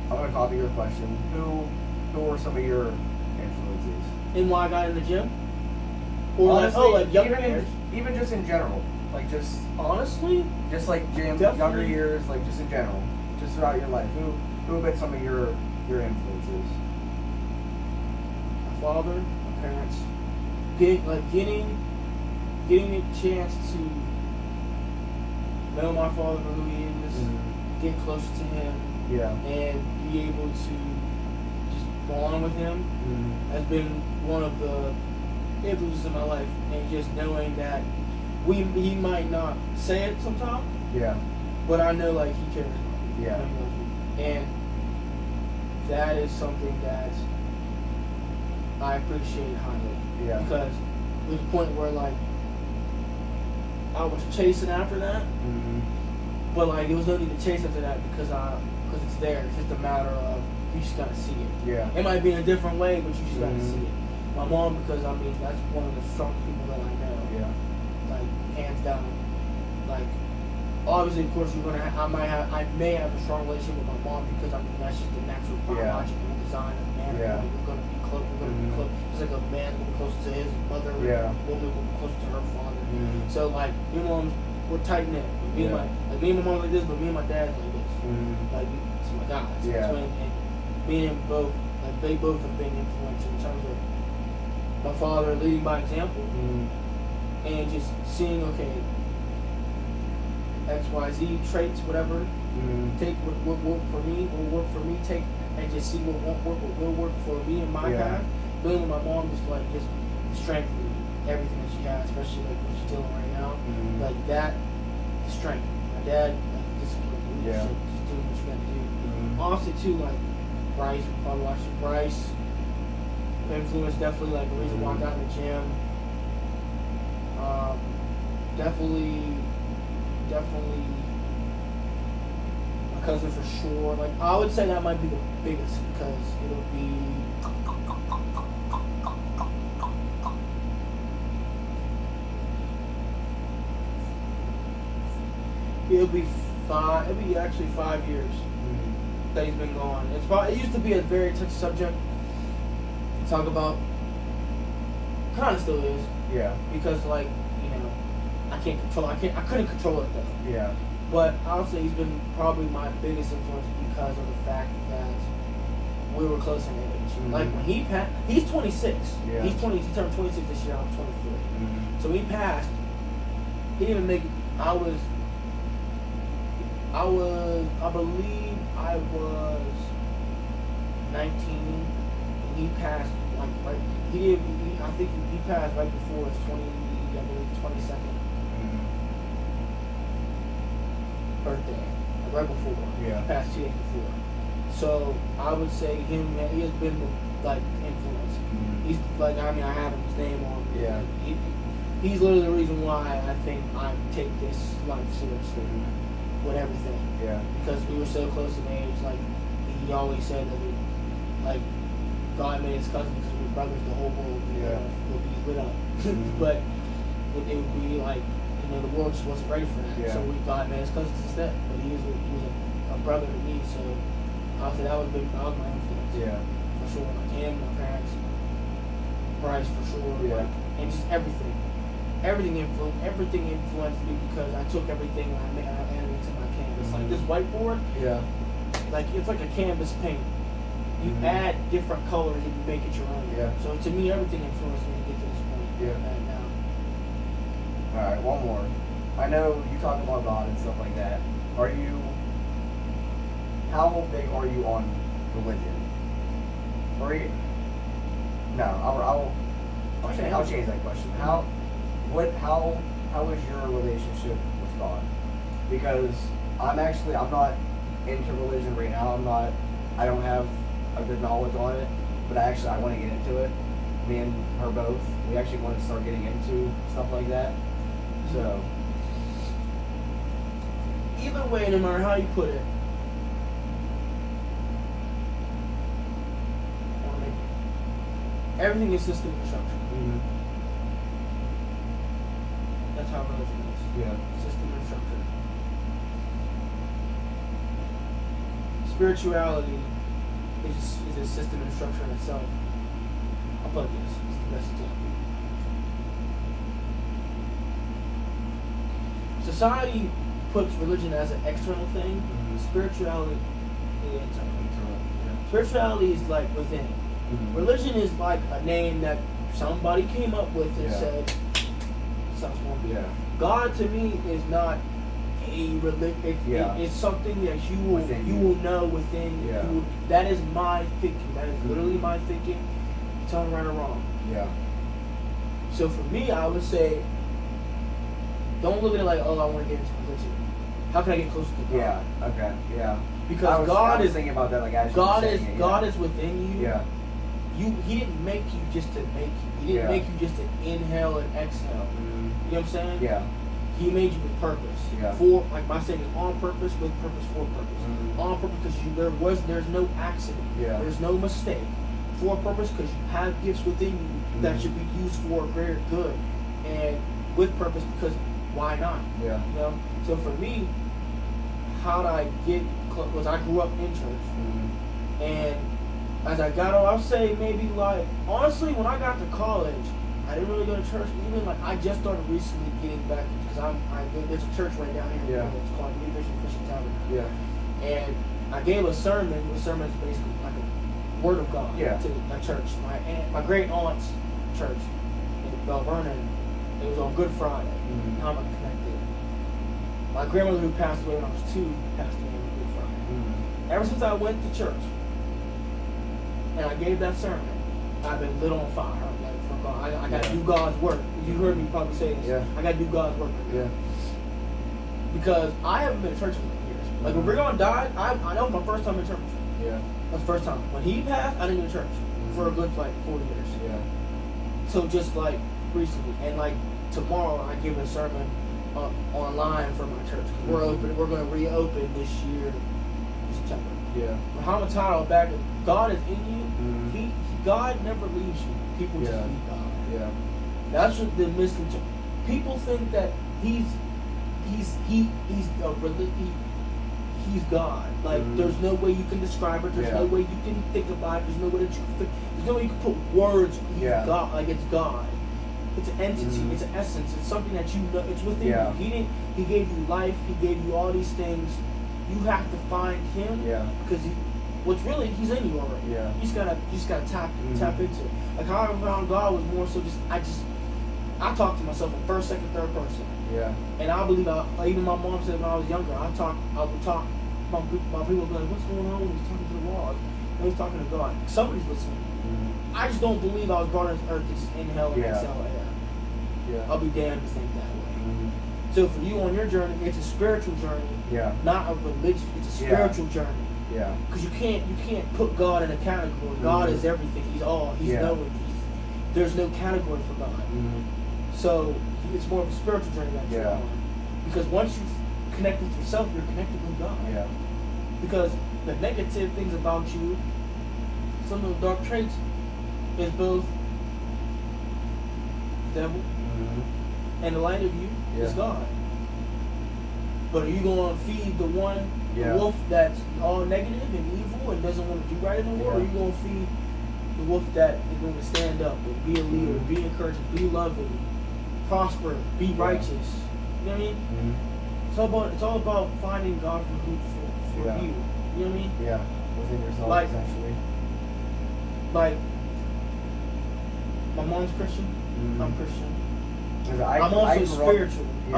I'm gonna copy your question. Who are some of your influences? And why I got in the gym? Or honestly, like younger years? Even just in general. Like just honestly? Just like gym, younger years, like just in general. Just throughout your life. Who have been some of your influences? My father, my parents. Getting a chance to know my father for who he is, get closer to him, and be able to just bond with him has been one of the influences in my life. And just knowing that he might not say it sometimes, but I know like he cares about me. Yeah. He loves me. And that is something that I appreciate highly. Yeah. Because there's a point where like I was chasing after that, but like there was no need to chase after that because it's there. It's just a matter of you just gotta see it. Yeah. It might be in a different way, but you just gotta see it. My mom, because I mean that's one of the strongest people that I know. Yeah. Like hands down. Like obviously, of course, I may have a strong relationship with my mom because I mean that's just the natural biological design of man. We're gonna be close. We're gonna be close. Just like a man will be close to his mother, a woman will be close to her father. So like, me and mom, we're tight knit. Me and my mom like this, but me and my dad like this. Like it's my guys. And me and him both, like they both have been influential in terms of my father leading by example, and just seeing XYZ traits, whatever. Take what work for me, will work for me. Take and just see what won't work, what will work for me in my path. Being with my mom, just strengthening everything that she has, especially like what she's doing right now. Like that, strength. My dad, like discipline, leadership, just doing what you got to do. Honestly, too, like Bryce, if I watched Bryce, influence definitely like the reason why I got in the gym. Definitely. My cousin for sure. Like I would say that might be the biggest because it'll be. It'll be actually 5 years that he's been gone. It used to be a very touchy subject to talk about. Kind of still is. Yeah. Because like I couldn't control it though. Yeah. But honestly, he's been probably my biggest influence because of the fact that we were close in age. Like when he passed, he's 26. Yeah. He turned 26 this year. I'm 23. So when he passed, he didn't even make it. I believe I was 19, and he passed like right. He did. I think he passed right before his 22nd birthday. Like right before. Yeah. He passed 2 days before. So I would say him. He has been the like influence. He's like, I mean, I have his name on me. Yeah. He's literally the reason why I think I take this life seriously with everything. Yeah. Because we were so close in age. Like he always said that like God made his cousins because we were brothers. The whole world would be lit up. But it would be like, you know, the world just wasn't ready for that. Yeah. So God made his cousins instead. But he was a brother to me. So I would say that was my influence. Yeah. For sure. Like him, my parents, Bryce for sure. Yeah. Like, and just everything. Everything influenced me because I took everything and I added it to my canvas. Like this whiteboard, Yeah. like it's like a canvas paint. You add different colors and you make it your own. Yeah. So to me, everything influenced me to get to this point. Yeah. And now. All right, one more. I know you talk about God and stuff like that. How big are you on religion? No, I'll change that question. How is your relationship with God? Because I'm not into religion right now. I don't have a good knowledge on it, but I want to get into it. Me and her both. We actually want to start getting into stuff like that. So Either way, no matter how you put it, everything is system and structure. That's how religion is. Yeah. System and structure. Spirituality is a system and structure in itself. I'll plug this. It's the best example. Society puts religion as an external thing. Spirituality is internal. Yeah. Spirituality is like within. Religion is like a name that somebody came up with and said, sounds more good. Yeah. God to me is not a religion. It's something that you will know within. Yeah. That is my thinking. That is literally my thinking. Tell me right or wrong. Yeah. So for me, I would say, don't look at it like, oh, I want to get into religion. How can I get closer to God? Yeah. Okay. Yeah. Because I was thinking about that, like as God you were is saying it, God is within you. Yeah. He didn't make you just to make you. He didn't make you just to inhale and exhale. You know what I'm saying? Yeah. He made you with purpose. Yeah. For, like my saying is, on purpose, with purpose, for purpose. On purpose because there's no accident. Yeah. There's no mistake. For purpose because you have gifts within you that should be used for a greater good. And with purpose because why not? Yeah. You know? So for me, how did I get close? Was I grew up in church. And as I got on, I'll say maybe like, honestly, when I got to college, I didn't really go to church. Even like, I just started recently getting back, because there's a church right down here. Yeah. It's called New Vision Christian Tabernacle. Yeah. And I gave a sermon. The sermon is basically like a word of God to a church. My great aunt's church in Bell Vernon. It was on Good Friday. How am I connected? My grandmother, who passed away when I was 2, passed away on Good Friday. Ever since I went to church and I gave that sermon, I've been lit on fire. Like, for God, I got to do God's work. You heard me probably say this. Yeah. I got to do God's work. Yeah. Because I haven't been to church in years. Like when Brigham died, I know my first time in church. Yeah. That's the first time. When he passed, I didn't go to church for a good like 40 years. Yeah. So just like recently, and like tomorrow, I give a sermon online for my church. We're open. We're going to reopen this year, in September. Yeah. Muhammad title back. God is in you. God never leaves you. People just leave God. Yeah. That's what the misinterpretation. People think that he's God. Like there's no way you can describe it. There's no way you can think about it. There's no way that you can think. There's no way you can put words. He's God. Like it's God. It's an entity. It's an essence. It's something that you know. It's within you. He gave you life. He gave you all these things. You have to find him. Because he's in you already. Yeah. You just gotta tap into it. Like how I found God was more so I talk to myself in first, second, third person. Yeah. And I believe even my mom said when I was younger, I would talk. My people would be like, "What's going on?" When he's talking to the wall. He's talking to God. Somebody's listening. Mm-hmm. I just don't believe I was brought on this earth to just inhale and Yeah. exhale air. Yeah. I'll be damned to think that way. Mm-hmm. So for you on your journey, it's a spiritual journey, Yeah. not a religious. It's a Yeah. spiritual journey. Yeah. Because you can't put God in a category. God is everything. He's all. He's Yeah. knowing. There's no category for God. Mm-hmm. So it's more of a spiritual journey that you're Yeah. on. Because once you connect with yourself, you're connected with God. Yeah. Because the negative things about you, some of the dark traits, is both the devil Mm-hmm. and the light of you is Yeah. God. But are you going to feed the one, Yeah. the wolf that's all negative and evil and doesn't want to do right in the world? Or are Yeah. you going to feed the wolf that is going to stand up and be a leader, Mhm. be encouraging, be loving, prosper, be Yeah. righteous? You know what I mean? Mm-hmm. It's all about finding God for Yeah. you. You know what I mean? Yeah. Within yourself, Like- essentially. Like my mom's Christian, Mhm. I'm Christian. 'Cause I'm also grew up- spiritual. Yeah.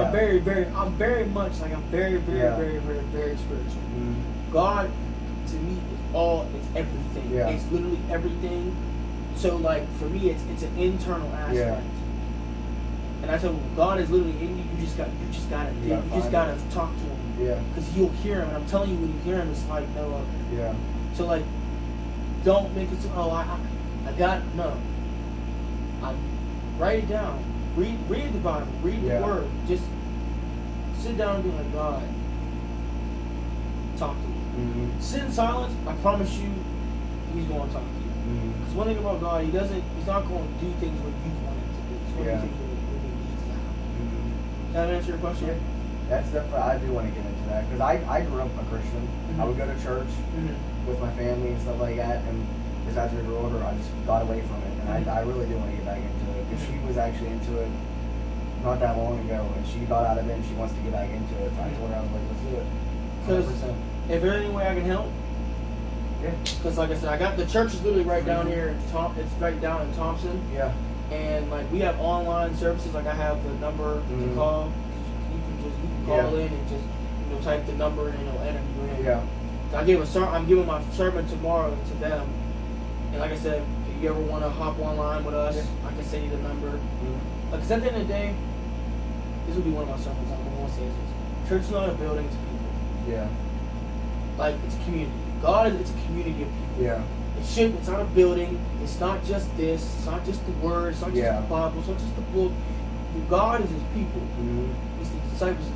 I'm very much like I'm very, Yeah. very spiritual. Mhm. God to me is all, it's everything. Yeah. It's literally everything. So like for me it's an internal aspect. Yeah. And I tell you, God is literally in you. You just gotta find gotta it. talk to him. Yeah. Because you'll hear him. And I'm telling you, when you hear him, it's like no other. Yeah. So like, don't make it so. Oh, I got no. I write it down. Read the Bible. Read Yeah. the Word. Just sit down and be like, God, talk to me. Mm-hmm. Sit in silence. I promise you, He's going to talk to you. Mm-hmm. Because one thing about God, He's not going to do things when you want Him to do. He's going Yeah. to do things when He needs to happen. Mm-hmm. Does that answer your question? Yeah. That's definitely, I do want to get into that because I grew up a Christian. I would go to church Mm-hmm. with my family and stuff like that, and just as we grew older, I just got away from it, and I really do want to get back into it because she was actually into it not that long ago, and she got out of it and she wants to get back into it. So I told her, I was like, let's do it. Because 100%. if there's any way I can help, Yeah. because like I said, I got the church is literally right down here. It's right down in Thompson, Yeah. and like we have online services. Like I have the number to Mhm. call. You can call Yeah. in and just type the number and it'll enter you in. Yeah. So I'm giving my sermon tomorrow to them, and like I said, if you ever want to hop online with us, Yeah. I can send you the number. Mm-hmm. Because at the end of the day, this will be one of my sermons. I'm going to say this: church is not a building; it's people. Yeah. Like it's a community. God is it's a community of people. Yeah. It's not a building. It's not just this. It's not just the word. It's not just Yeah. the Bible. It's not just the book. God is His people. Mm-hmm. It's the disciples.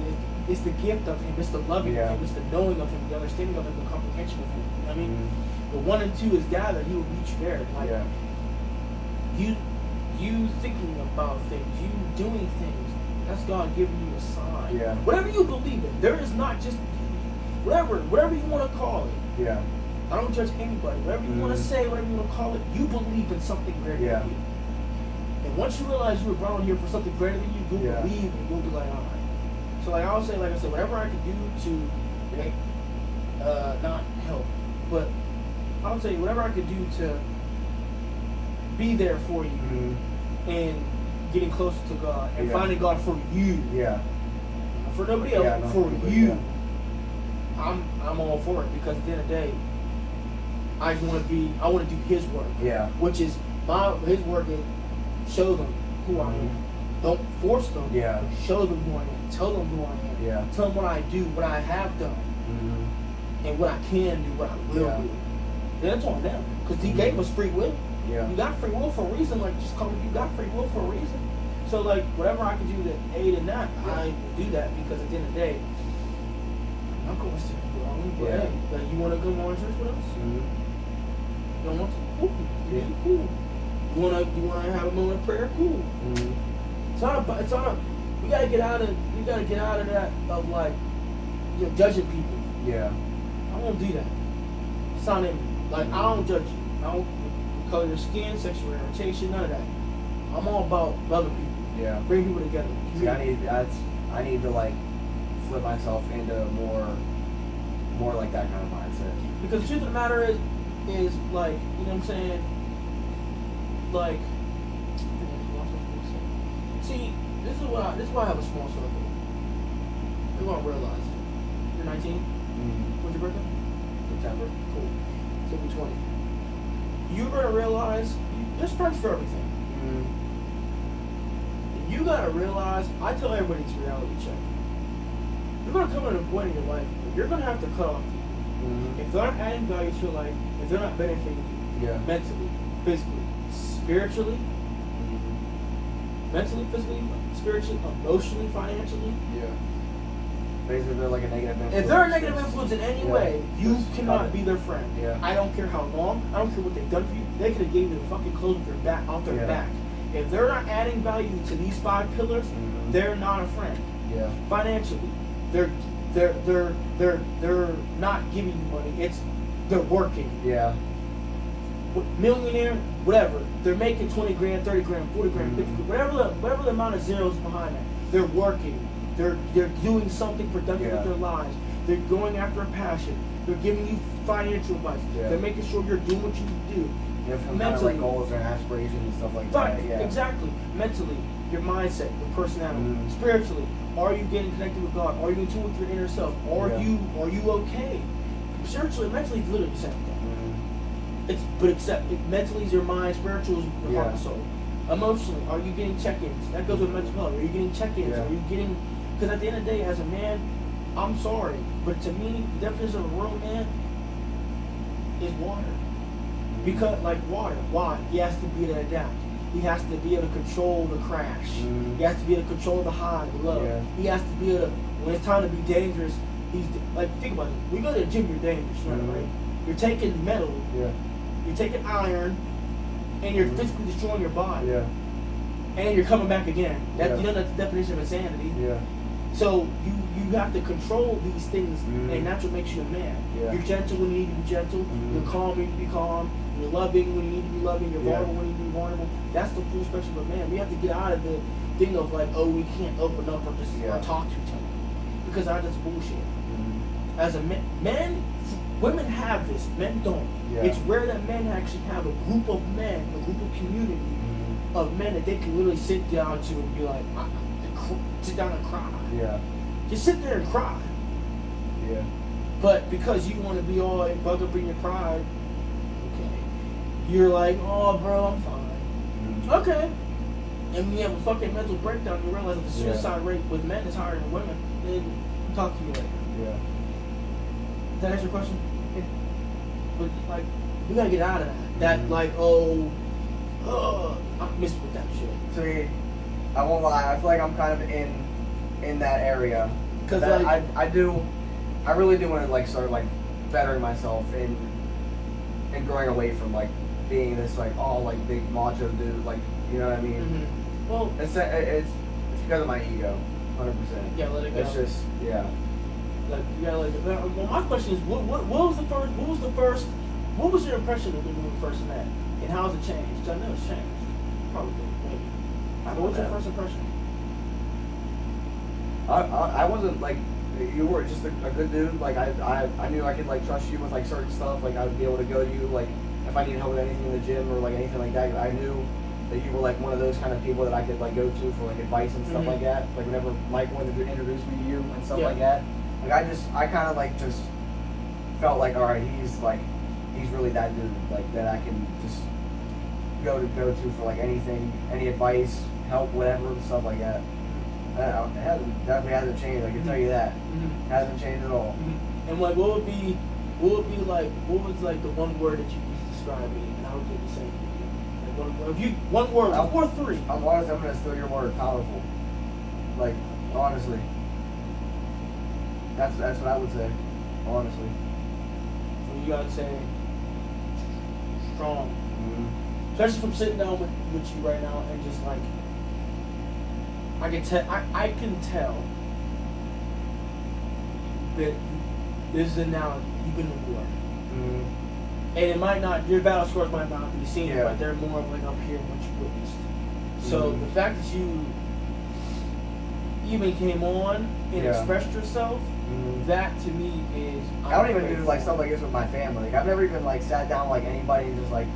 It's the gift of Him. It's the loving Yeah. of Him. It's the knowing of Him. The understanding of Him. The comprehension of Him. You know what I mean? Mm-hmm. The 1 and 2 is gathered. He will meet you there. Like Yeah. you thinking about things. You doing things. That's God giving you a sign. Yeah. Whatever you believe in. There is not just whatever you want to call it. Yeah. I don't judge anybody. Whatever you want to Mhm. say, whatever you want to call it, you believe in something greater Yeah. than you. And once you realize you were brought on here for something greater than you, you'll Yeah. believe and you'll be like, all right. So like I said, whatever I could do to, not help, but I'll tell you whatever I could do to be there for you Mm-hmm. and getting closer to God and Yeah. finding God for you, Yeah. not for nobody else, Yeah, not for for anybody, you. yeah. I'm all for it because at the end of the day, I want to do His work. Yeah. Which is His work is show them who I am. Don't force them. Yeah. Show them who I am. Tell them who I am. Yeah. Tell them what I do, what I have done, Mm-hmm. and what I can do, what I will Yeah. do. That's on them because He Mhm. gave us free will. Yeah. You got free will for a reason. Like just call it. You got free will for a reason. So like whatever I can do to aid in that, I will do that because at the end of the day, I'm not going to sit wrong. But Yeah. hey, like you want to come on church with us? Mm-hmm. You don't want to? Cool. Yeah. Cool. You wanna have a moment of prayer? Cool. Mm-hmm. It's not a. We gotta get out of that of like, judging people. Yeah. I won't do that. It's not in me. Like I don't judge you. I don't color your skin, sexual orientation, none of that. I'm all about loving people. Yeah. Bring people together. See, I need to like flip myself into more like that kind of mindset. Because the truth of the matter is like, you know what I'm saying? Like, see, this is why I have a small circle. You're gonna realize it. You're 19. Mm-hmm. When's your birthday? September. Cool. So you're 20. you're gonna realize there's friends for everything. Mm-hmm. You gotta realize, I tell everybody it's reality check. You're gonna come at a point in your life where you're gonna have to cut off people. Mm-hmm. If they're not adding value to your life, if they're not benefiting you, Yeah. mentally, physically, spiritually, Mm-hmm. mentally, physically, spiritually, emotionally, financially. Yeah. Basically, they're like a negative influence. If they're a negative influence in any way, you Just cut cannot it. be their friend. Yeah. I don't care how long. I don't care what they've done for you. They could have gave you the fucking clothes off their back. Yeah. Back. If they're not adding value to these 5 pillars, Mhm. they're not a friend. Yeah. Financially, they're not giving you money. They're working. Yeah. Millionaire, whatever. They're making 20 grand, 30 grand, 40 grand, 50 grand, whatever the amount of zeros behind that. They're working. They're doing something productive Yeah. with their lives. They're going after a passion. They're giving you financial advice. Yeah. They're making sure you're doing what you do. You have some kind of like goals and aspirations and stuff like Right, that. Yeah. exactly. Mentally, your mindset, your personality. Mhm. Spiritually, are you getting connected with God? Are you in tune with your inner self? Are Yeah. you okay? Spiritually, mentally, it's literally the same thing. Mhm. Mentally is your mind, spiritual is your heart and Yeah. soul. Emotionally, are you getting check-ins? That goes with mental health. Are you getting check-ins? Yeah. Are you getting? Because at the end of the day, as a man, I'm sorry, but to me, the definition of a real man is water. Because like water, why? He has to be able to adapt. He has to be able to control the crash. Mhm. He has to be able to control the high, the low. Yeah. He has to be able to, when it's time to be dangerous, he's like, think about it. We go to the gym, you're dangerous, Mhm. right? You're taking metal, Yeah. you're taking iron, and you're Mhm. physically destroying your body. Yeah. And you're coming back again. Yeah. You know that's the definition of insanity. Yeah. So you have to control these things, Mhm. and that's what makes you a man. Yeah. You're gentle when you need to be gentle. Mhm. You're calm when you need to be calm. You're loving when you need to be loving. You're Yeah. vulnerable when you need to be vulnerable. That's the full spectrum of a man. We have to get out of the thing of like, oh, we can't open up or just Yeah. or talk to each other, because that's just bullshit. Mhm. As a man, women have this. Men don't. Yeah. It's rare that men actually have a group of men, a group of community Mhm. of men that they can literally sit down to and be like, sit down and cry. Yeah. Just sit there and cry. Yeah. But because you want to be all bug up in your pride, okay, you're like, oh, bro, I'm fine. Mhm. Okay. And when you have a fucking mental breakdown, you realize that the Yeah. suicide rate with men is higher than women. Then talk to me later. Yeah. Does that answer your question? But like, we gotta get out of that. That Mhm. like, I'm missing with that shit. See, I won't lie. I feel like I'm kind of in that area. 'Cause, That like- I really do want to like start like bettering myself and growing away from like being this like big macho dude. Like, you know what I mean? Mm-hmm. Well, It's because of my ego, 100%. yeah, let it go. It's just yeah. Like, you gotta let it go. Well, my question is, what was your impression of me when we first met, and how has it changed? 'Cause I know it's changed. Probably, maybe. I But what's your don't know. first impression? I wasn't like you were just a good dude. Like I knew I could like trust you with like certain stuff. Like I would be able to go to you like if I needed help with anything in the gym or like anything like that. I knew that you were like one of those kind of people that I could like go to for like advice and stuff Mhm. like that. Like whenever Mike wanted to introduce me to you and stuff Yeah. like that. Like I kind of like just felt like all right, he's really that dude. Like that I can just go to for like anything, any advice, help, whatever, stuff like that. It definitely hasn't changed. I can tell you that. Mm-hmm. It hasn't changed at all. Mm-hmm. And like, what was like the one word that you used to describe me, and I would do the same for you. Like one word, or 3. I'm honest. I'm gonna steal your word. Powerful. Like honestly, that's what I would say. Honestly. So you gotta say strong. Mm-hmm. Especially from sitting down with you right now and just like I can tell that this is now you've been in war. Mm-hmm. And it might not, your battle scars might not be seen, Yeah. but they're more of like up here what you witnessed. So Mhm. the fact that you even came on and Yeah. expressed yourself, Mm-hmm. that to me is I don't even do like stuff like this with my family. Like I've never even like sat down with like anybody and just like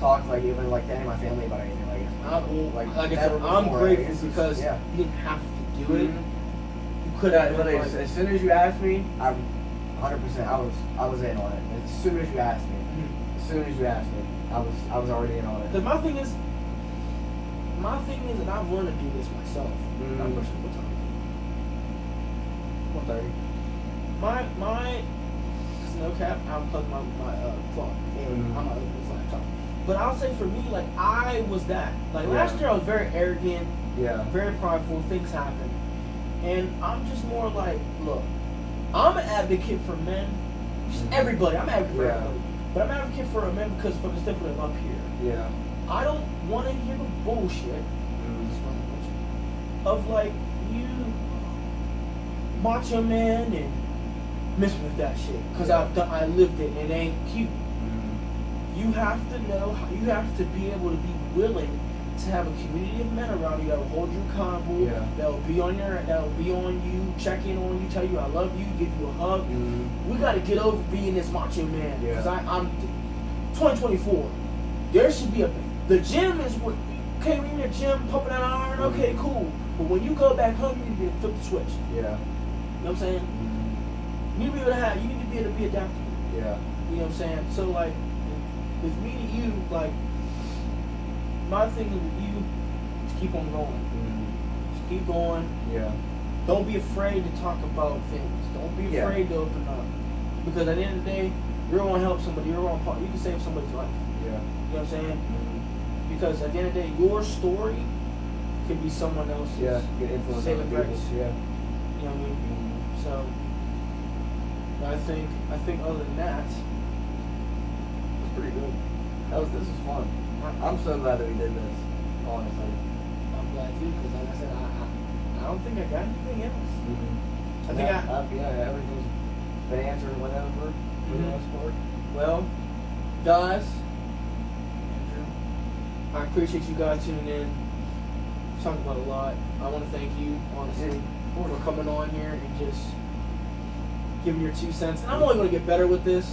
talked like even like to any of my family about anything like this. Like I said, never I'm before. grateful It's just- because yeah. you didn't have to do it. Mhm. You could Yeah, have but been as like, soon as you asked me, I'm 100%. I was in on it. As soon as you asked me, Mhm. as As soon as you asked me, I was already in on it. Because my thing is, and I've learned to do this myself. My question, what time? 1:30. My, no cap, I'm plugging my clock and I'm not opening this laptop. But I'll say for me, like, I was that. Like, last year I was very arrogant, very prideful, things happen. And I'm just more like, look, I'm an advocate for men. Just everybody. I'm an advocate for everybody. But I'm an advocate for men because for the standpoint of up here. Yeah. I don't want to hear the bullshit of, like, you macho man and miss with that shit. Because I lived it and it ain't cute. You have to know, you have to be able to be willing to have a community of men around you that will hold you accountable, that'll be on you, check in on you, tell you I love you, give you a hug. We got to get over being this macho man. Because I'm 2024. There should be the gym is what, okay, when you're in the gym, pumping that iron, okay, cool. But when you go back home, you need to flip the switch. You know what I'm saying? You need to be able to be adaptable. You know what I'm saying? So, like, with me to you, like, my thing is with you, just keep on going. Just keep going. Don't be afraid to talk about things. Don't be afraid to open up. Because at the end of the day, you're going to help somebody. You can save somebody's life. You know what I'm saying? Because at the end of the day, your story could be someone else's. Get influence saving on grace. people. You know what I mean? So, I think other than that, it's pretty good. This was fun. I'm so glad that we did this. Honestly, I'm glad too, because like I said, I don't think I got anything else. I think everything's been answered whenever for the most part. Well, guys, Andrew, I appreciate you guys tuning in. We talked about a lot. I want to thank you, honestly, for coming on here and just giving your 2 cents. And I'm only going to get better with this.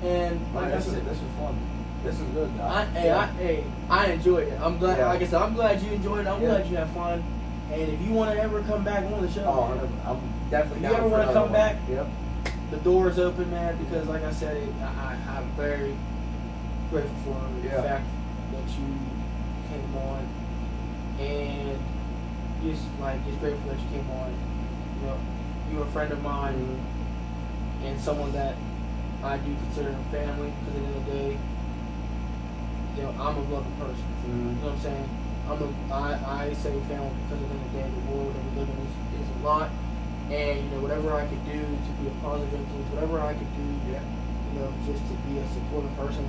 And like I said, this was fun. This is good. I enjoyed it. I'm glad. Like I said, I'm glad you enjoyed it. I'm glad you had fun. And if you want to ever come back on the show, I'm definitely. If you ever want to come back, the door is open, man. Because like I said, I'm very grateful for the fact that you came on, and just grateful that you came on. You know, you're a friend of mine, and someone that I do consider family. Because at the end of the day, you know, I'm a loving person. You know what I'm saying? I say family because at the end of the day, the world that we live in is a lot. And, you know, whatever I could do to be a positive influence, whatever I could do, you know, just to be a supportive person,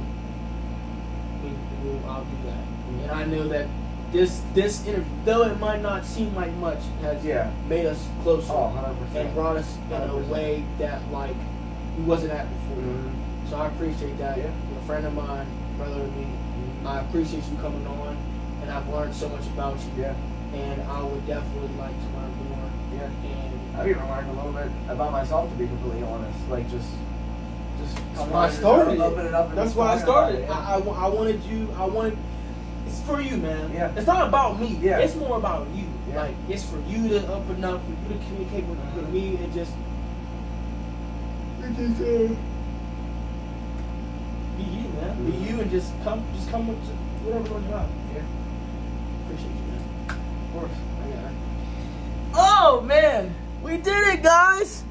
I'll do that. And I know that this interview, though it might not seem like much, has made us closer 100%. and brought us in a way that, like, we wasn't at before. So I appreciate that. You're a friend of mine, brother of me. I appreciate you coming on, and I've learned so much about you. And I would definitely like to learn more. And I've even learned a little bit about myself, to be completely honest. Like just that's why I started open it up. And that's why I started. I wanted. It's for you, man. It's not about me. It's more about you. Like, it's for you to open up, for you to communicate with me, and just be you, man. Be you, and just come with whatever on your heart. Appreciate you, man. Of course. Oh man, we did it, guys.